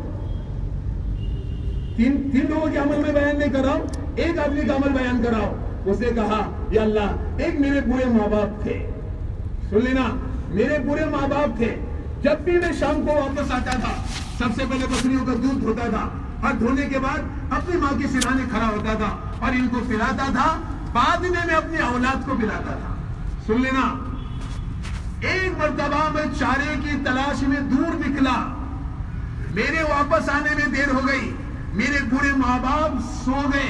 Speaker 1: تین لوگوں کے عمل میں بیان نہیں کر رہا ہوں، ایک آدمی کا عمل بیان کر رہا ہوں. اس نے کہا یا اللہ، ایک میرے برے ماں باپ تھے. سن لینا، میرے برے ماں باپ تھے. جب بھی میں شام کو واپس آتا تھا سب سے پہلے بکریوں کا دودھ دھوتا تھا اور دھونے کے بعد اپنی ماں کے سرانے کھڑا ہوتا تھا اور ان کو پلاتا تھا. بعد میں اپنی اولاد کو پلاتا تھا. سن لینا، ایک مرتبہ میں چارے کی تلاش میں دور نکلا. میرے واپس آنے میں دیر ہو گئی. میرے برے ماں باپ سو گئے.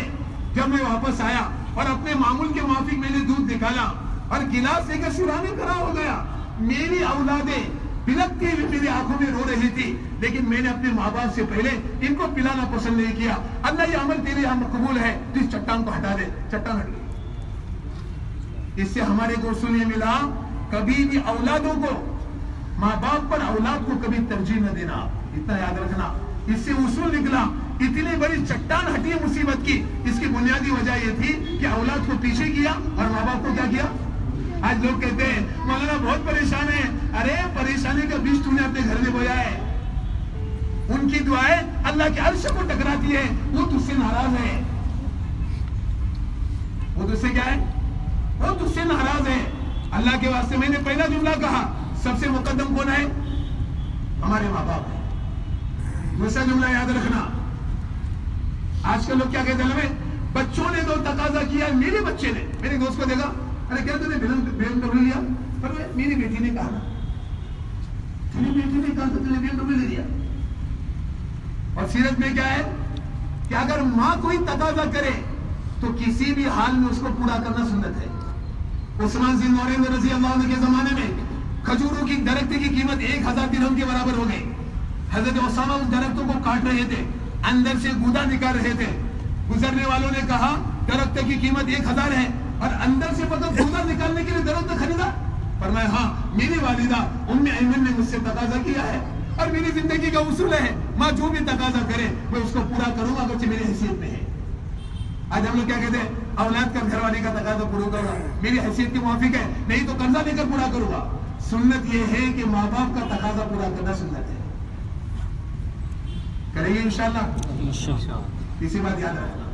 Speaker 1: جب میں واپس آیا اور اپنے معمول کے موافق میں نے دودھ نکالا اور گلاس لے کر سرانے کھڑا ہو گیا. میری اولادیں بلکتی ہوئی میری آنکھوں میں رو رہی تھی، لیکن میں نے اپنے ماں باپ سے پہلے ان کو پلانا پسند نہیں کیا. اللہ، یہ عمل تیرے یہاں مقبول ہے، تو اس چٹان کو ہٹا دے. چٹان ہٹ گئی. اس سے ہمارے کو اصول یہ ملا، کبھی بھی اولادوں کو، ماں باپ پر اولاد کو کبھی ترجیح نہ دینا. اتنا یاد رکھنا. اس سے اصول نکلا، اتنی بڑی چٹان ہٹی ہے مصیبت کی. اس کی بنیادی وجہ یہ تھی کہ اولاد کو پیچھے کیا اور ماں باپ کو کیا کیا. آج لوگ کہتے ہیں مولانا بہت پریشان ہے. ارے پریشانی کا بیج تو نے اپنے گھر میں بویا ہے. ان کی دعائیں اللہ کے عرش کو ٹکراتی ہے. وہ تجھ سے ناراض ہے. وہ تجھ سے کیا ہے؟ وہ تجھ سے ناراض ہے. اللہ کے واسطے میں نے پہلا جملہ کہا، سب سے مقدم کون ہے؟ ہمارے ماں باپ ہے. دوسرا جملہ یاد رکھنا. آج کل لوگ کیا کہتے ہیں، بچوں نے تو تقاضا کیا. میرے بچے نے، میرے دوست کو دیکھا، ارے کیا تھی BMW لیا؟ پر میری بیٹی نے کہا نا، تیری بیٹی نے کہا تو تھی BMW لے لیا. اور سیرت میں کیا ہے کہ اگر ماں کوئی تقاضا کرے تو کسی بھی حال میں اس کو پورا کرنا سنت ہے. عثمان بن نورین رضی اللہ عنہ کے زمانے میں کھجوروں کی درخت کی قیمت 1000 درہم کے برابر ہو گئی. حضرت اسامہ اس درختوں کو کاٹ رہے تھے، اندر سے گودا نکال رہے تھے. گزرنے والوں نے کہا درخت کی قیمت 1000 ہے اور اندر سے پتہ گودا نکالنے کے لیے درخت خریدا. فرمایا ہاں، میری والدہ ام ایمن نے مجھ سے تقاضا کیا ہے اور میری زندگی کا اصول ہے، ماں جو بھی تقاضا کرے میں اس کو پورا کروں گا اگرچہ میری حیثیت میں ہے. آج ہم لوگ کیا کہتے ہیں، اولاد کا گھر والے کا تقاضا پورا کروں گا، میری حیثیت کے موافق ہے، نہیں تو قرضہ لے کر پورا کروں گا. سنت یہ ہے کہ ماں باپ کا تقاضا پورا کرنا سنت ہے. کریں گے انشاءاللہ. اسی بات یاد رکھنا.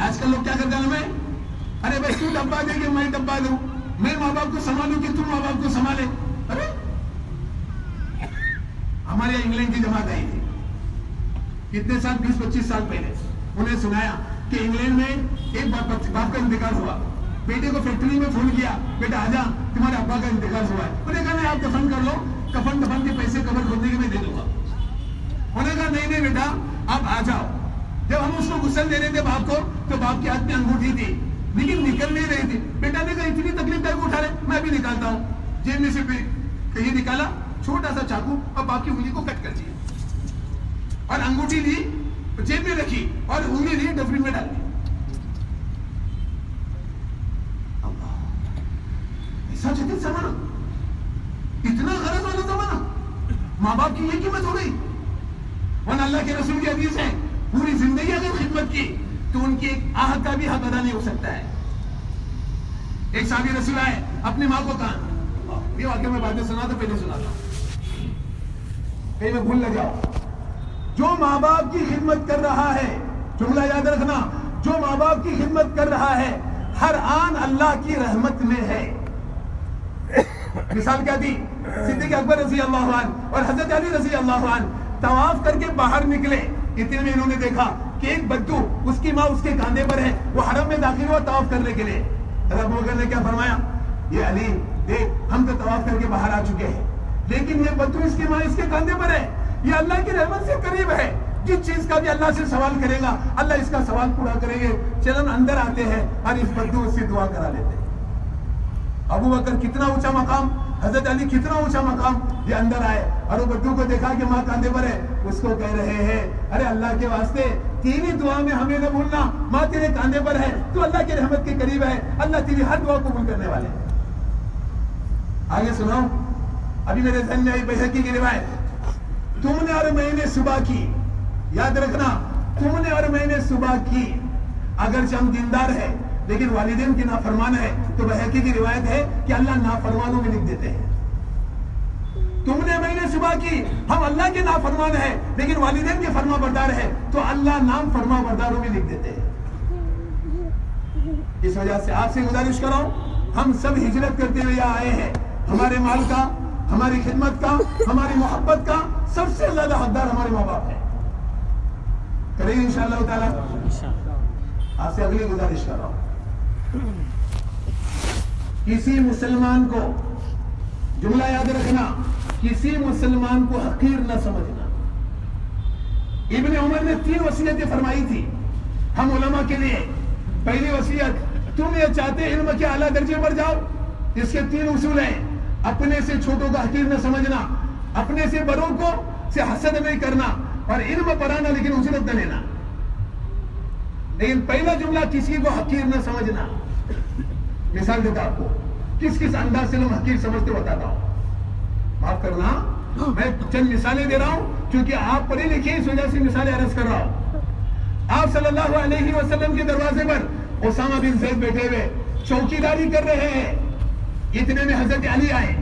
Speaker 1: آج کل لوگ کیا کرتے ہیں، ہمیں ارے بھائی تو ڈبا دے کہ میں ڈبا دوں، میں ماں باپ کو سنبھالوں کہ تم ماں باپ کو سنبھالے. ارے ہمارے یہاں انگلینڈ کی جماعت آئی تھی کتنے سال، 20-25 سال پہلے. انہیں سنایا کہ انگلینڈ میں ایک باپ کا انتقال ہوا. بیٹے کو فیکٹری میں فون کیا، بیٹا آجا تمہارے ابا کا انتقال ہوا ہے. انہیں کہا نہیں، آپ دفن کر لو، کفن کے پیسے قبر کھودنے کے میں دے دوں گا. انہیں کہا نہیں بیٹا آپ آ جاؤ. جب ہم اس کو غسل دے رہے تھے باپ کو تو باپ کے ہاتھ میں انگوٹھی تھی لیکن نکل نہیں رہی تھی. بیٹا نے کہا اتنی تکلیف کو اٹھا رہے، میں بھی نکالتا ہوں. جیب میں سے کہیں نکالا چھوٹا سا چاقو اور باپ کی انگلی کو کٹ کر دیا اور انگوٹھی لی جیب میں رکھی اور انگلی لی ڈسٹبن میں ڈال دی. ایسا جدید زمانہ، اتنا غرض والا زمانہ، ماں باپ کی یہ قیمت ہو گئی. ورنہ اللہ کے رسول کی حدیث ہے، پوری زندگی اگر خدمت کی تو ان کی ایک آہ کا بھی حق ادا نہیں ہو سکتا ہے. ایک صحابی رسول آئے، اپنی ماں کو کہا، یہ واقعہ میں بعد میں سنا تھا، پہلے سنا تھا کہیں میں بھول نہ جاؤ. جو ماں باپ کی خدمت کر رہا ہے، جملہ یاد رکھنا، جو ماں باپ کی خدمت کر رہا ہے ہر آن اللہ کی رحمت میں ہے. مثال کیا تھی؟ صدیق اکبر رضی اللہ عنہ اور حضرت علی رضی اللہ عنہ طواف کر کے باہر نکلے. اتنے میں انہوں نے دیکھا کہ ایک بدو، اس کی ماں اس کے کاندھے پر ہے، وہ حرم میں داخل ہوا طواف کرنے کے لیے. حضرت ابوبکر نے کیا فرمایا، یہ علی دیکھ، ہم تو طواف کر کے باہر آ چکے ہیں لیکن یہ بدو، اس کی ماں اس کے کاندھے پر ہے، یہ اللہ کی رحمت سے قریب ہے. جس چیز کا بھی اللہ سے سوال کرے گا اللہ اس کا سوال پورا کریں گے. چلن اندر آتے ہیں اور اس بدو سے دعا کرا لیتے ہیں. ابوبکر کتنا اونچا مقام، حضرت علی کتنا اونچا مقام، یہ اندر آئے اور وہ بدو کو دیکھا کہ ماں کاندھے پر ہے، اس کو کہہ رہے ہیں ارے اللہ کے واسطے تیری دعا میں ہمیں نہ بھولنا، ماں تیرے کاندھے پر ہے، تو اللہ کی رحمت کے قریب ہے، اللہ تیری ہر دعا قبول کرنے والے ہیں۔ آگے سناؤ، ابھی میرے ذہن میں آئی بیہقی کی روایت، تم نے اور میں نے صبح کی، یاد رکھنا تم نے اور میں نے صبح کی، اگرچہ ہم دیندار ہیں لیکن والدین کی نافرمان ہے، تو بیہقی کی روایت ہے کہ اللہ نافرمانوں میں لکھ دیتے ہیں۔ تم نے میں نے صبح کی، ہم اللہ کے نافرمان ہیں لیکن والدین کے فرما بردار ہیں، تو اللہ نام فرما برداروں میں لکھ دیتے ہیں۔ اس وجہ سے آپ سے گزارش کر رہا ہوں، ہم سب ہجرت کرتے ہوئے یہاں آئے ہیں، ہمارے مال کا، ہماری خدمت کا، ہماری محبت کا سب سے زیادہ حقدار ہمارے ماں باپ ہیں۔ کریں گے انشاءاللہ تعالیٰ۔ آپ سے اگلی گزارش کر رہا ہوں، کسی مسلمان کو، جملہ یاد رکھنا، کسی مسلمان کو حقیر نہ سمجھنا۔ ابن عمر نے 3 وصیتیں فرمائی تھی ہم علماء کے لیے۔ پہلی وصیت، تم یہ چاہتے علم کے اعلیٰ درجے پر جاؤ، اس کے 3 اصول ہیں، اپنے سے چھوٹوں کو حقیر نہ سمجھنا، اپنے سے بڑوں کو سے حسد نہیں کرنا، اور علم پڑھانا لیکن اجرت نہ لینا۔ لیکن پہلا جملہ، کسی کو حقیر نہ سمجھنا۔ مثال دیتا آپ کو، کس کس انداز سے لوگ حقیر سمجھتے بتاتا ہوں، معاف کرنا میں چند مثالیں دے رہا ہوں کیونکہ آپ پڑھے لکھے، اس وجہ سے مثالیں عرض کر رہا ہوں۔ آپ صلی اللہ علیہ وسلم کے دروازے پر اسامہ بن زید بیٹھے ہوئے چوکیداری کر رہے ہیں، اتنے میں حضرت علی آئے،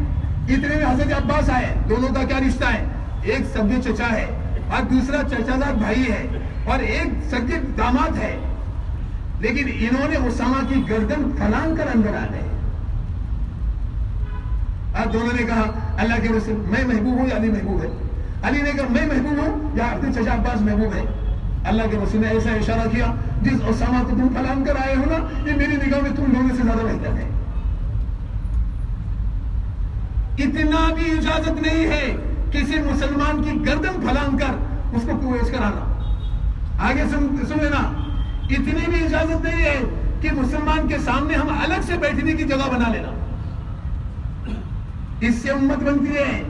Speaker 1: اتنے میں حضرت عباس آئے۔ دونوں کا کیا رشتہ ہے؟ ایک سگے چچا ہے اور دوسرا چچا زاد بھائی ہے، اور ایک سگے داماد ہے، لیکن انہوں نے اسامہ کی گردن پھلانگ کر اندر آ گئے۔ اب دونوں نے کہا اللہ کے رسول، میں محبوب ہوں یا علی محبوب ہے؟ علی نے کہا میں محبوب ہوں یا اپنے چچا عباس محبوب ہے؟ اللہ کے رسول نے ایسا اشارہ کیا، جس اسامہ کو تم پھلانگ کر آئے ہو نا، یہ میری نگاہ میں تم دونوں سے زیادہ بہتر ہے۔ اتنا بھی اجازت نہیں ہے کسی مسلمان کی گردن پھلانگ کر اس کو کویش کرانا۔ آگے سن لینا، اتنی بھی اجازت نہیں ہے کہ مسلمان کے سامنے ہم الگ سے بیٹھنے کی جگہ بنا لینا۔ اس سے امت بنتی ہے،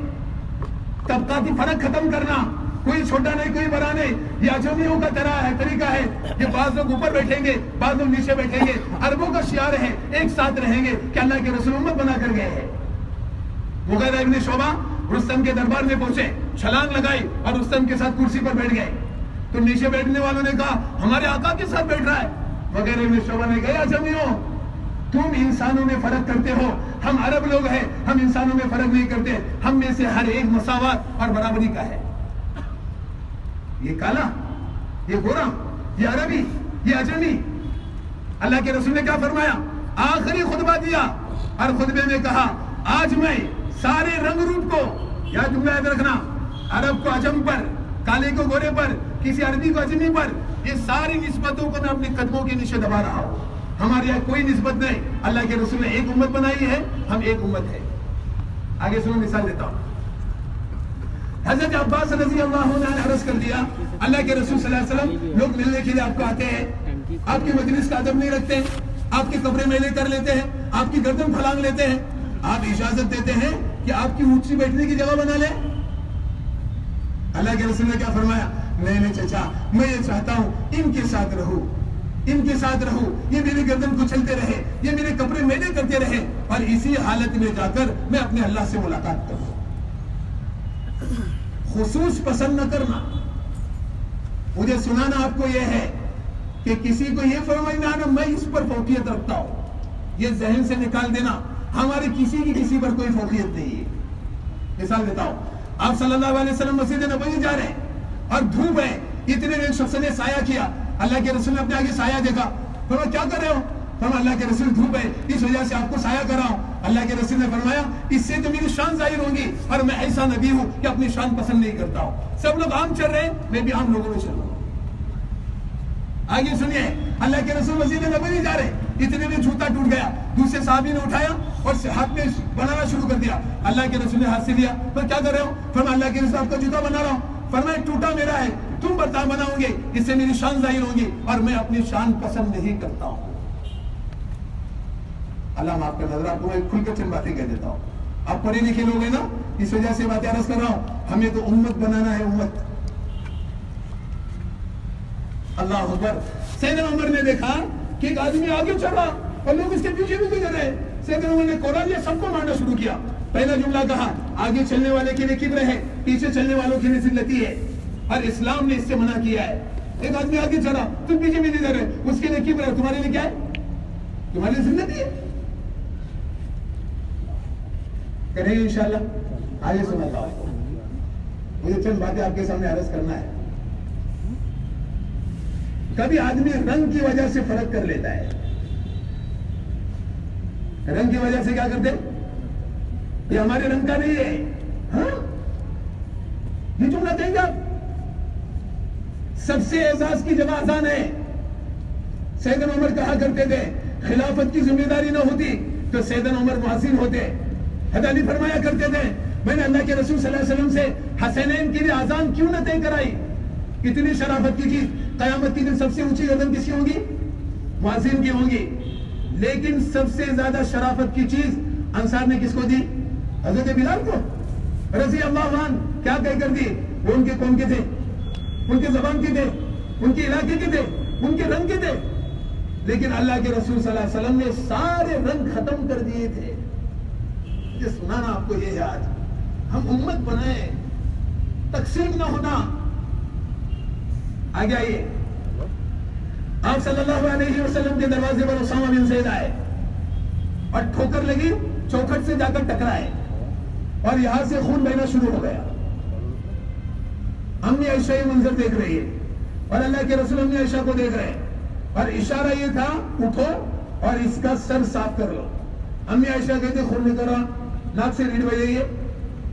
Speaker 1: طبقاتی فرق ختم کرنا، کوئی چھوٹا نہیں کوئی بڑا نہیں۔ یہ اجمیوں کا طریقہ ہے کہ بعض لوگ اوپر بیٹھیں گے، بعض لوگ نیچے بیٹھیں گے، عربوں کا شعار ہے ایک ساتھ رہیں گے کہ اللہ کے رسول امت بنا کر گئے ہیں۔ مغیرہ ابن شعبہ رستم کے دربار میں پہنچے، چھلانگ لگائی اور رستم کے ساتھ کرسی پر بیٹھ گئے، تو نیچے بیٹھنے والوں نے کہا ہمارے آقا کے ساتھ بیٹھ رہا ہے۔ مغیرہ ابن شعبہ نے کہا اجمیوں، تم انسانوں میں فرق کرتے ہو، ہم عرب لوگ ہیں، ہم انسانوں میں فرق نہیں کرتے، ہم میں سے ہر ایک مساوات اور برابری کا ہے۔ یہ کالا، یہ گورا، یہ عربی، یہ اجمی۔ اللہ کے رسول نے کیا فرمایا؟ آخری خطبہ دیا اور خطبے میں کہا آج میں سارے رنگ روپ کو، یا جملہ یاد رکھنا، عرب کو عجم پر، کالے کو گورے پر، کسی عربی کو اجمی پر، یہ ساری نسبتوں کو میں اپنے قدموں کے نیچے دبا رہا ہوں۔ ہمارے یہاں کوئی نسبت نہیں، اللہ کے رسول نے ایک امت بنائی ہے، ہم ایک امت ہے۔ آگے سنو، مثال دیتا ہوں۔ حضرت عباس رضی اللہ عنہ نے عرض کر دیا اللہ کے رسول صلی اللہ علیہ وسلم، لوگ ملنے کے لیے آپ کو آتے ہیں، آپ کی مجلس کا ادب نہیں رکھتے ہیں، آپ کے کپڑے میلے کر لیتے ہیں، آپ کی گردن پھلانگ لیتے ہیں، آپ اجازت دیتے ہیں کہ آپ کی اونچی بیٹھنے کی جگہ بنا لیں؟ اللہ کے رسول نے کیا فرمایا؟ نہیں چچا، میں یہ چاہتا ہوں ان کے ساتھ رہوں، ان کے ساتھ رہوں، یہ میری گردن کچلتے رہے، یہ میرے کپڑے میلے کرتے رہے، اور اسی حالت میں جا کر میں اپنے اللہ سے ملاقات کروں۔ خصوص پسند نہ کرنا۔ مجھے سنانا آپ کو یہ ہے کہ کسی کو یہ فرمائنا آنا میں اس پر فوقیت رکھتا ہوں، یہ ذہن سے نکال دینا، ہماری کسی کی کسی پر کوئی فوقیت نہیں ہے۔ مثال دیتا ہوں، آپ صلی اللہ علیہ وسلم مسجد نبوی جا رہے ہیں اور دھوپ ہے، اتنے میں ایک شخص نے سایہ کیا، اللہ کے رسول نے اپنے آگے سایہ دیکھا، فرمایا کیا کر رہے ہو؟ فرمایا اللہ کے رسول دھوپ ہے، اس وجہ سے آپ کو سایہ کر رہا ہوں۔ اللہ کے رسول نے فرمایا اس سے تو میری شان ظاہر ہوگی، اور میں ایسا نبی ہوں کہ اپنی شان پسند نہیں کرتا ہوں۔ سب لوگ عام چل رہے ہیں، میں بھی عام لوگوں میں چل رہا ہوں۔ آگے سنیے، اللہ کے رسول مسجد نبوی جا رہے ہیں، اتنے میں جوتا ٹوٹ گیا، دوسرے صحابی نے اٹھایا اور ہاتھ میں بنانا شروع کر دیا۔ اللہ کے رسول نے ہاتھ سے لیا، پر کیا کر رہے ہو؟ فرمایا اللہ کے رسول آپ کا جوتا بنا رہا ہوں۔ فرمایا ٹوٹا میرا ہے، تم برتن بناؤ گے، اس سے میری شان ظاہر ہوگی، اور میں اپنی شان پسند نہیں کرتا ہوں۔ اللہ معاف کر، نظر آپ کو میں کھل کر چند باتیں کہہ دیتا ہوں۔ آپ پڑھے لکھے لوگ ہیں نا, اس وجہ سے باتیں عرض کر رہا ہوں, ہمیں تو امت بنانا ہے, امت. اللہ اکبر. سیدنا عمر نے دیکھا کہ ایک آدمی آگے چڑھ رہا اور لوگ اس کے پیچھے بھی گزر رہے. سیدنا عمر نے قرآن لیا, سب کو مارنا شروع کیا. پہلا جملہ کہا, آگے چلنے والے کے لیے کبر ہے, پیچھے چلنے والوں کے لیے ذلتی ہے, اور اسلام نے اس سے منع کیا ہے. ایک آدمی آگے چڑھا, تم پیچھے بھی نہیں جا رہے, اس کے لیے کبر ہے, تمہارے لیے کیا ہے؟ تمہارے لیے ذلتی ہے. کریں گے انشاءاللہ. آگے سناتا ہوں, مجھے چند باتیں آپ کے سامنے عرض کرنا ہے. کبھی آدمی رنگ کی وجہ سے فرق کر لیتا ہے. رنگ کی وجہ سے کیا کرتے, یہ ہمارے رنگ کا نہیں ہے. ہاں, یہ جملہ کہیں گا. سب سے اعزاز کی جگہ اذان ہے. سیدنا عمر کہا کرتے تھے, خلافت کی ذمہ داری نہ ہوتی تو سیدنا عمر مؤذن ہوتے. حضرت علی فرمایا کرتے تھے, میں نے اللہ کے رسول صلی اللہ علیہ وسلم سے حسنین کے لیے اذان کیوں نہ طے کرائی. کتنی شرافت کی چیز. قیامت کی دن سب سے اونچی گردن کس کی ہوگی؟ مؤذن کی ہوگی. لیکن سب سے زیادہ شرافت کی چیز انصار نے کس کو دی؟ حضرت بلال کو رضی اللہ عنہ. کیا کہہ کر دی؟ وہ ان کے قوم کے تھے, ان کے زبان کے تھے, ان کے علاقے کے تھے, ان کے رنگ کے تھے. لیکن اللہ کے رسول صلی اللہ علیہ وسلم نے سارے رنگ ختم کر دیے تھے. یہ سنانا آپ کو یہ ہے. آج ہم امت بنائیں, تقسیم نہ ہونا. آگے آئیے. آپ صلی اللہ علیہ وسلم کے دروازے پر اسامہ بن زید آئے اور ٹھوکر لگی, چوکھٹ سے جا کر ٹکرائے اور یہاں سے خون بہنا شروع ہو گیا. امی عائشہ یہ منظر دیکھ رہی ہے اور اللہ کے رسول امی عائشہ کو دیکھ رہے ہیں, اور اشارہ یہ تھا, اٹھو اور اس کا سر صاف کر لو. امی عائشہ کہتے خون نکل رہا, ناک سے ریڑھ بج رہی ہے,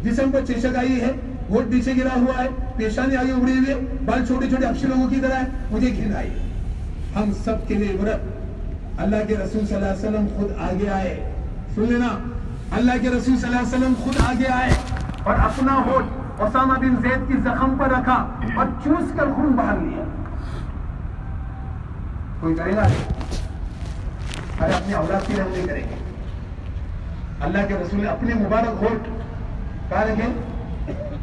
Speaker 1: جسم پر چیشک آئی ہے, ہوٹ نیچے گرا ہوا ہے, پیشانی آگے اگڑی ہوئی ہے, بال چھوٹے چھوٹے اپشی لوگوں کی طرح ہے. مجھے گھن آئی. ہم سب کے لیے عبرت. اللہ کے رسول صلی اللہ علیہ وسلم خود آگے آئے. سن لینا, اللہ کے رسول صلی اللہ علیہ وسلم خود آگے آئے اور اپنا ہوٹ اسامہ بن زید کی زخم پر رکھا اور چوس کر خون باہر لیا. کوئی کرے گا؟ ارے اپنی اولاد کے لیے ہم نہیں کریں گے. اللہ کے رسول نے اپنے مبارک ہوٹ کہاں رکھے,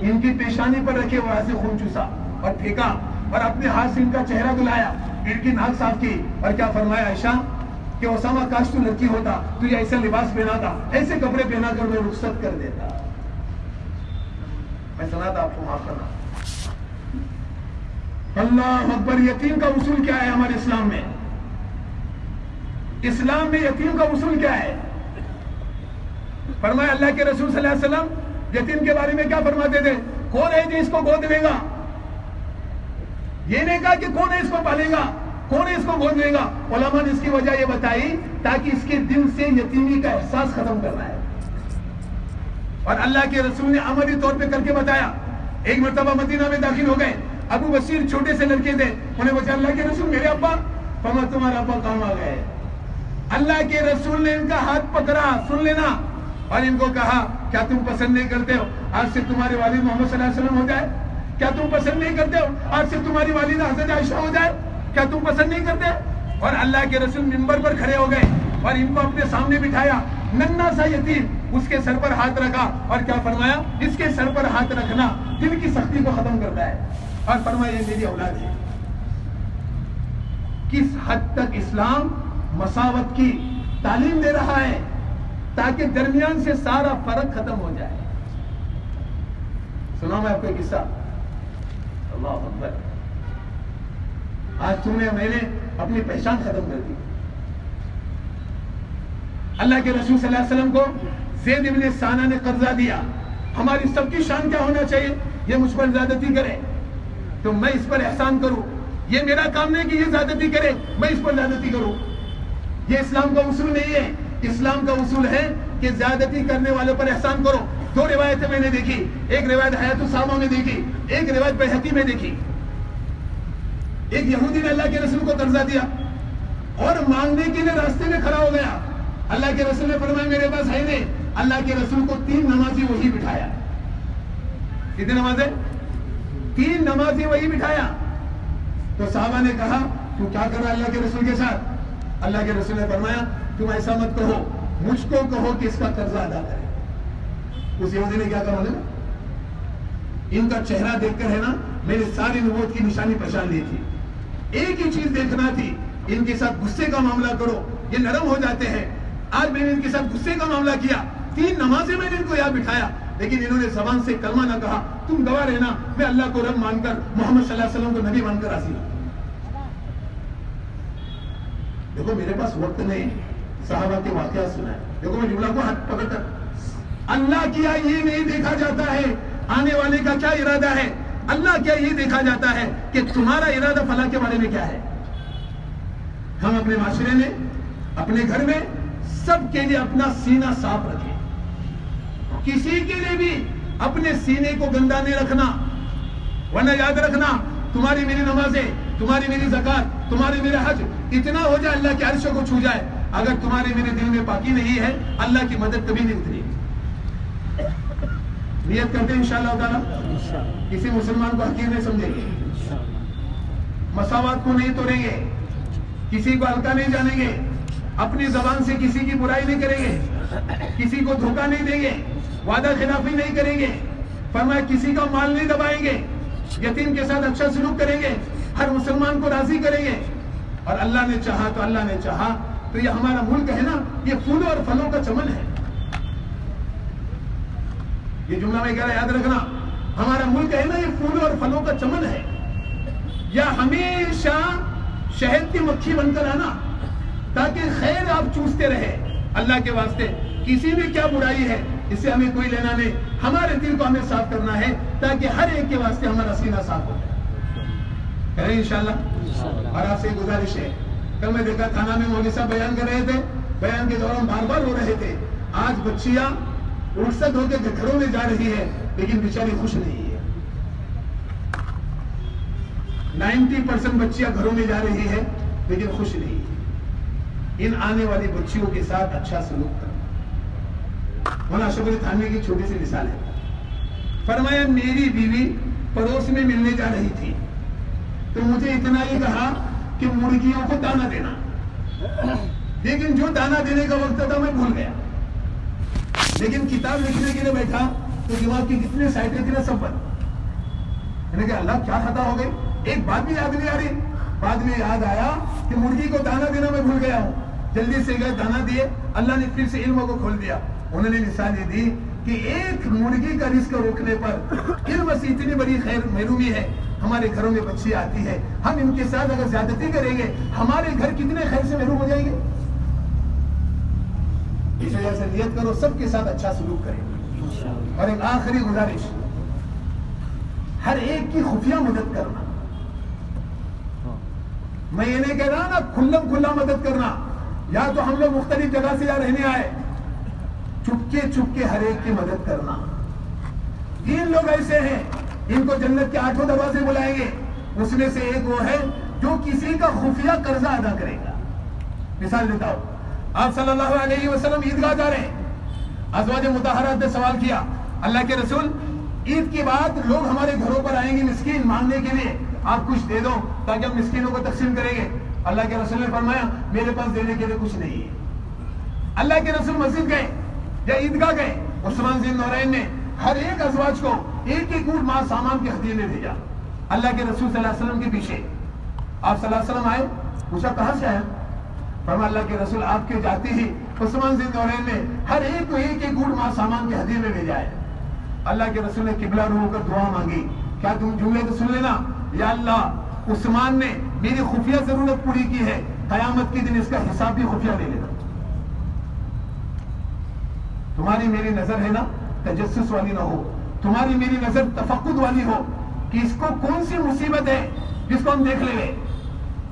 Speaker 1: ان کی پیشانی پر رکھے, وہاں سے خون چوسا اور پھینکا, اور اپنے ہاتھ سے ان کا چہرہ دھلایا, ان کی ناک صاف کی, اور کیا فرمایا عائشہ کہ اسامہ کاش تو لڑکی ہوتا, تجھے ایسا لباس پہنا تھا, ایسے کپڑے پہنا کر میں رخصت کر دیتا. میں سنا تھا, آپ کو معاف کرنا. اللہ اکبر. یتیم کا اصول کیا ہے ہمارے اسلام میں؟ اسلام میں یتیم کا اصول کیا ہے؟ فرمایا اللہ کے رسول صلی اللہ علیہ وسلم یتیم کے بارے میں کیا فرماتے تھے؟ کون ہے جو اس کو گود لے گا؟ یہ نہیں کہا کہ کون ہے اس کو پالے گا, کون ہے اس کو گود لے گا. علماء نے اس کی وجہ یہ بتائی تاکہ اس کے دل سے یتیمی کا احساس ختم کرنا ہے. اور اللہ کے رسول نے عملی طور پہ کر کے بتایا. ایک مرتبہ مدینہ میں داخل ہو گئے, ابو بصیر چھوٹے سے لڑکے تھے, انہیں بچا اللہ کے رسول میرے ابا. فرمایا تمہارا ابا کام آ گئے. اللہ کے رسول نے ان کا ہاتھ پکڑا, سن لینا, اور ان کو کہا کیا تم پسند نہیں کرتے ہو آج سے تمہارے والد محمد صلی اللہ علیہ وسلم ہو جائے؟ کیا تم پسند نہیں کرتے ہو آج سے تمہاری والدہ حضرت عائشہ ہو جائے؟ کیا تم پسند نہیں کرتے؟ اور اللہ کے رسول منبر پر کھڑے ہو گئے اور ان کو اپنے سامنے بٹھایا, ننھا سا یتیم, اس کے سر پر ہاتھ رکھا اور کیا فرمایا, اس کے سر پر ہاتھ رکھنا دل کی سختی کو ختم کرتا ہے. اور فرمایا یہ میری اولاد ہے. کس حد تک اسلام مساوت کی تعلیم دے رہا ہے تاکہ درمیان سے سارا فرق ختم ہو جائے. سنا میں آپ کو ایک قصہ. اللہ اکبر. آج تم نے میں نے اپنی پہچان ختم کر دی. اللہ کے رسول صلی اللہ علیہ وسلم کو زید ابن ثانہ نے قرضہ دیا. ہماری سب کی شان کیا ہونا چاہیے؟ یہ مجھ پر زیادتی کرے تو میں اس پر احسان کروں. یہ میرا کام نہیں کہ یہ زیادتی کرے میں اس پر زیادتی کروں. یہ اسلام کا اصول نہیں ہے. اسلام کا اصول ہے کہ زیادتی کرنے والوں پر احسان کرو. دو روایتیں میں نے دیکھی, ایک روایت حیات الصحابہ میں دیکھی, ایک روایت بہقی میں دیکھی. ایک یہودی نے اللہ کے رسول کو قرضہ دیا اور مانگنے کے لیے راستے میں کھڑا ہو گیا. اللہ کے رسول نے فرمایا میرے پاس ہے نہیں. اللہ کے رسول کو 3 نمازی وہی بٹھایا. کتنے نمازیں؟ 3 نمازی وہی بٹھایا. تو صحابہ نے کہا تو کیا کر رہا اللہ کے رسول کے ساتھ؟ اللہ کے رسول نے فرمایا تم ایسا مت کہو, مجھ کو کہو کہ اس کا قرضہ ادا کرے. اس یہودی نے کیا کہا معلوم؟ ان کا چہرہ دیکھ کر ہے نا میں نے ساری نبوت کی نشانی پہچان لی تھی. ایک ہی چیز دیکھنا تھی, ان کے ساتھ غصے کا معاملہ کرو, یہ نرم ہو جاتے ہیں. آج میں نے ان کے ساتھ غصے کا معاملہ کیا, 3 نمازیں میں نے ان کو یہاں بٹھایا, لیکن انہوں نے زبان سے کلمہ نہ کہا. تم گواہ رہنا, میں اللہ کو رب مان کر, محمد صلی اللہ علیہ وسلم کو نبی مان کر راضی ہوں. دیکھو میرے پاس وقت نہیں, صحابہ کے واقعات سنا ہے. دیکھو میں جملہ کو ہاتھ پکڑ کر, اللہ کیا یہ نہیں دیکھا جاتا ہے آنے والے کا کیا ارادہ ہے؟ اللہ کیا یہ دیکھا جاتا ہے کہ تمہارا ارادہ فلاں کے بارے میں کیا ہے؟ ہم اپنے معاشرے میں, اپنے گھر میں سب کے لیے اپنا سینہ صاف رکھیں. کسی کے لیے بھی اپنے سینے کو گندا نہیں رکھنا, ورنہ یاد رکھنا تمہاری میری نمازیں, تمہاری میری زکات, تمہاری میرا حج اتنا ہو جائے اللہ کے عرش کو چھو جائے, اگر تمہارے میرے دل میں پاکی نہیں ہے اللہ کی مدد کبھی نہیں اتری. نیت کرتے ہیں انشاءاللہ تعالی کسی مسلمان کو حقیر نہیں سمجھیں گے, مساوات کو نہیں توڑیں گے, کسی کو ہلکا نہیں جانیں گے, اپنی زبان سے کسی کی برائی نہیں کریں گے, کسی کو دھوکہ نہیں دیں گے, وعدہ خلافی نہیں کریں گے, فرمایا کسی کا مال نہیں دبائیں گے, یتیم کے ساتھ اچھا سلوک کریں گے, ہر مسلمان کو راضی کریں گے. اور اللہ نے چاہا تو اللہ نے چاہا تو یہ ہمارا ملک ہے نا, یہ پھولوں اور پھلوں کا چمن ہے. یہ جملہ میں کہہ رہا یاد رکھنا, ہمارا ملک ہے نا یہ پھولوں اور پھلوں کا چمن ہے. یا ہمیشہ شہد کی مکھی بن کر آنا تاکہ خیر آپ چوستے رہے. اللہ کے واسطے کسی میں کیا برائی ہے اس سے ہمیں کوئی لینا نہیں, ہمارے دل کو ہمیں صاف کرنا ہے تاکہ ہر ایک کے واسطے ہمارا سینہ صاف ہو جائے. کریں انشاءاللہ. اور آپ سے گزارش ہے, کل میں دیکھا تھانہ میں مولوی صاحب بیان کر رہے تھے, بیان کے دوران بار بار رو رہے تھے. آج بچیاں ارسد ہو کے گھروں میں جا رہی ہے لیکن بیچاری خوش نہیں ہے. 90% بچیاں گھروں میں جا رہی ہے لیکن خوش نہیں ہے. ان آنے والی بچیوں کے ساتھ اچھا سلوک کرنا. مولانا اشرف علی تھانوی کی چھوٹی سی مثال ہے. فرمایا میری بیوی پڑوس میں ملنے جا رہی تھی تو مجھے اتنا ہی کہا کہ مرغیوں کو دانا دینا, لیکن جو دانا دینے کا وقت تھا میں بھول گیا. لیکن کتاب لکھنے کے لیے بیٹھا تو دماغ کی کتنے سائٹیں تھی نا سب بند. میں نے کہا اللہ کیا خطا ہو گئی, ایک بات بھی یاد نہیں آ رہی. بعد میں یاد آیا کہ مرغی کو دانا دینا میں بھول گیا ہوں. جلدی سے گئے دانا دیے, اللہ نے پھر سے علم کو کھول دیا. انہوں نے مثال یہ دی کہ ایک مرغی کا رزق روکنے پر علم سے اتنی بڑی خیر محرومی ہے. ہمارے گھروں میں بچی آتی ہے, ہم ان کے ساتھ اگر زیادتی کریں گے ہمارے گھر کتنے خیر سے محروم ہو جائیں گے. اس وجہ سے نیت کرو سب کے ساتھ اچھا سلوک کریں. اور ایک آخری گزارش, ہر ایک کی خفیہ مدد کرنا. میں یہ نہیں کہہ رہا نا کھلم کھلا مدد کرنا, یا تو ہم لوگ مختلف جگہ سے یا رہنے آئے, چپ کے ہر ایک کی مدد کرنا. 3 لوگ ایسے ہیں ان کو جنت کے 8 دروازے بلائیں گے, اس میں سے ایک وہ ہے جو کسی کا خفیہ قرضہ ادا کرے گا. مثال دیتا ہوں, آپ صلی اللہ علیہ وسلم عیدگاہ جا رہے ہیں, ازواج مطہرات نے سوال کیا اللہ کے رسول عید کے بعد لوگ ہمارے گھروں پر آئیں گے مسکین مانگنے کے لیے, آپ کچھ دے دو تاکہ ہم مسکینوں کو تقسیم کریں گے. اللہ کے رسول نے فرمایا میرے پاس دینے کے لیے کچھ نہیں ہے. اللہ کے رسول مسجد گئے یا عیدگاہ گئے, عثمان ذی النورین نے ہر ایک ازواج کو ایک ایک اونٹ مال سامان کے ہدیے میں بھیجا. اللہ کے رسول صلی اللہ علیہ وسلم کے پیچھے آپ صلی اللہ علیہ وسلم آئے, پوچھا کہاں سے آئے؟ فرمایا اللہ کے رسول آپ کے جاتے ہی عثمان ذی النورین نے ہر ایک کو ایک ایک اونٹ مال سامان کے ہدیے میں بھیجا ہے. اللہ کے رسول نے قبلہ رو ہو کر دعا مانگی, کیا تم جملے تو سن لینا, یا اللہ عثمان نے میری خفیہ ضرورت پوری کی ہے, قیامت کے دن اس کا حساب بھی خفیہ لے لینا. تمہاری میری نظر ہے نا تجسس والی نہ ہو, تمہاری میری نظر تفقد والی ہو کہ اس کو کون سی مصیبت ہے جس کو ہم دیکھ لیں.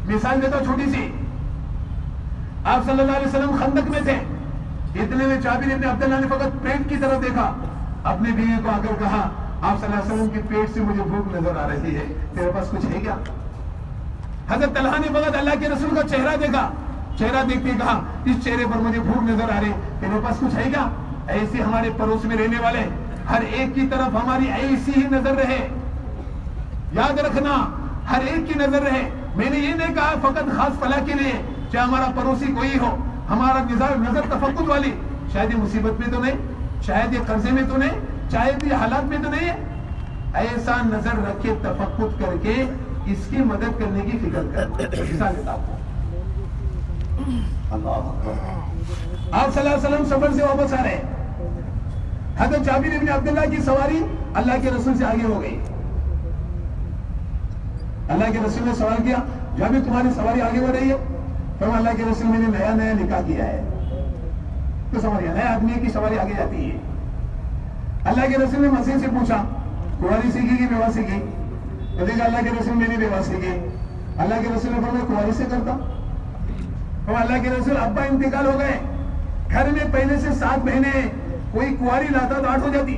Speaker 1: مثال دیتا ہوں چھوٹی سی, آپ صلی اللہ علیہ وسلم خندق میں تھے, اتنے میں جابر ابن عبداللہ نے فقط پیٹ کی طرف دیکھا, اپنے بیوی کو آ کر کہا آپ صلی اللہ علیہ وسلم کے پیٹ سے مجھے بھوک نظر آ رہی ہے, تیرے پاس کچھ ہے کیا؟ حضرت طلحہ نے فقط اللہ کے رسول کا چہرہ دیکھا, چہرہ دیکھ کے کہا اس چہرے پر مجھے بھوک نظر آ رہی, تیرے پاس کچھ ہے کیا؟ ایسے ہمارے پڑوس میں رہنے والے ہر ایک کی طرف ہماری ایسی ہی نظر رہے. یاد رکھنا ہر ایک کی نظر رہے. میں نے یہ نہیں کہا فقط خاص فلاح کے لیے, چاہے ہمارا پڑوسی کوئی ہو, ہمارا نظر تفقد والی, شاید یہ مصیبت میں تو نہیں, شاید یہ قرضے میں تو نہیں, شاید یہ حالات میں تو نہیں ہے. ایسا نظر رکھ کے تفقد کر کے اس کی مدد کرنے کی فکر کرو. مثال دیتا ہوں, اللہ اکبر. آپ صلی اللہ علیہ وسلم سفر سے واپس آ رہے ہیں. حضرت جابر بن عبداللہ کی سواری اللہ کے رسول سے آگے ہو گئی. اللہ کے رسول نے سوال کیا, جابر تمہاری سواری آگے بڑھ رہی ہے؟ فرمایا اللہ کے رسول, میں نے نیا نکاح کیا ہے. تو سواری نیا آدمی کی سواری آگے جاتی ہے. اللہ کے رسول نے مسیح سے پوچھا, کنواری سیکھی کہ بیوہ سیکھی؟ تو دیکھا اللہ کے رسول, میں نے بیوہ سیکھی. اللہ کے رسول نے فرمایا کنواری سے کرتا. فرمایا اللہ کے رسول, ابا انتقال ہو گئے, گھر میں پہلے سے 7 بہنیں, کوئی کنواری لاتا تو 8 ہو جاتی.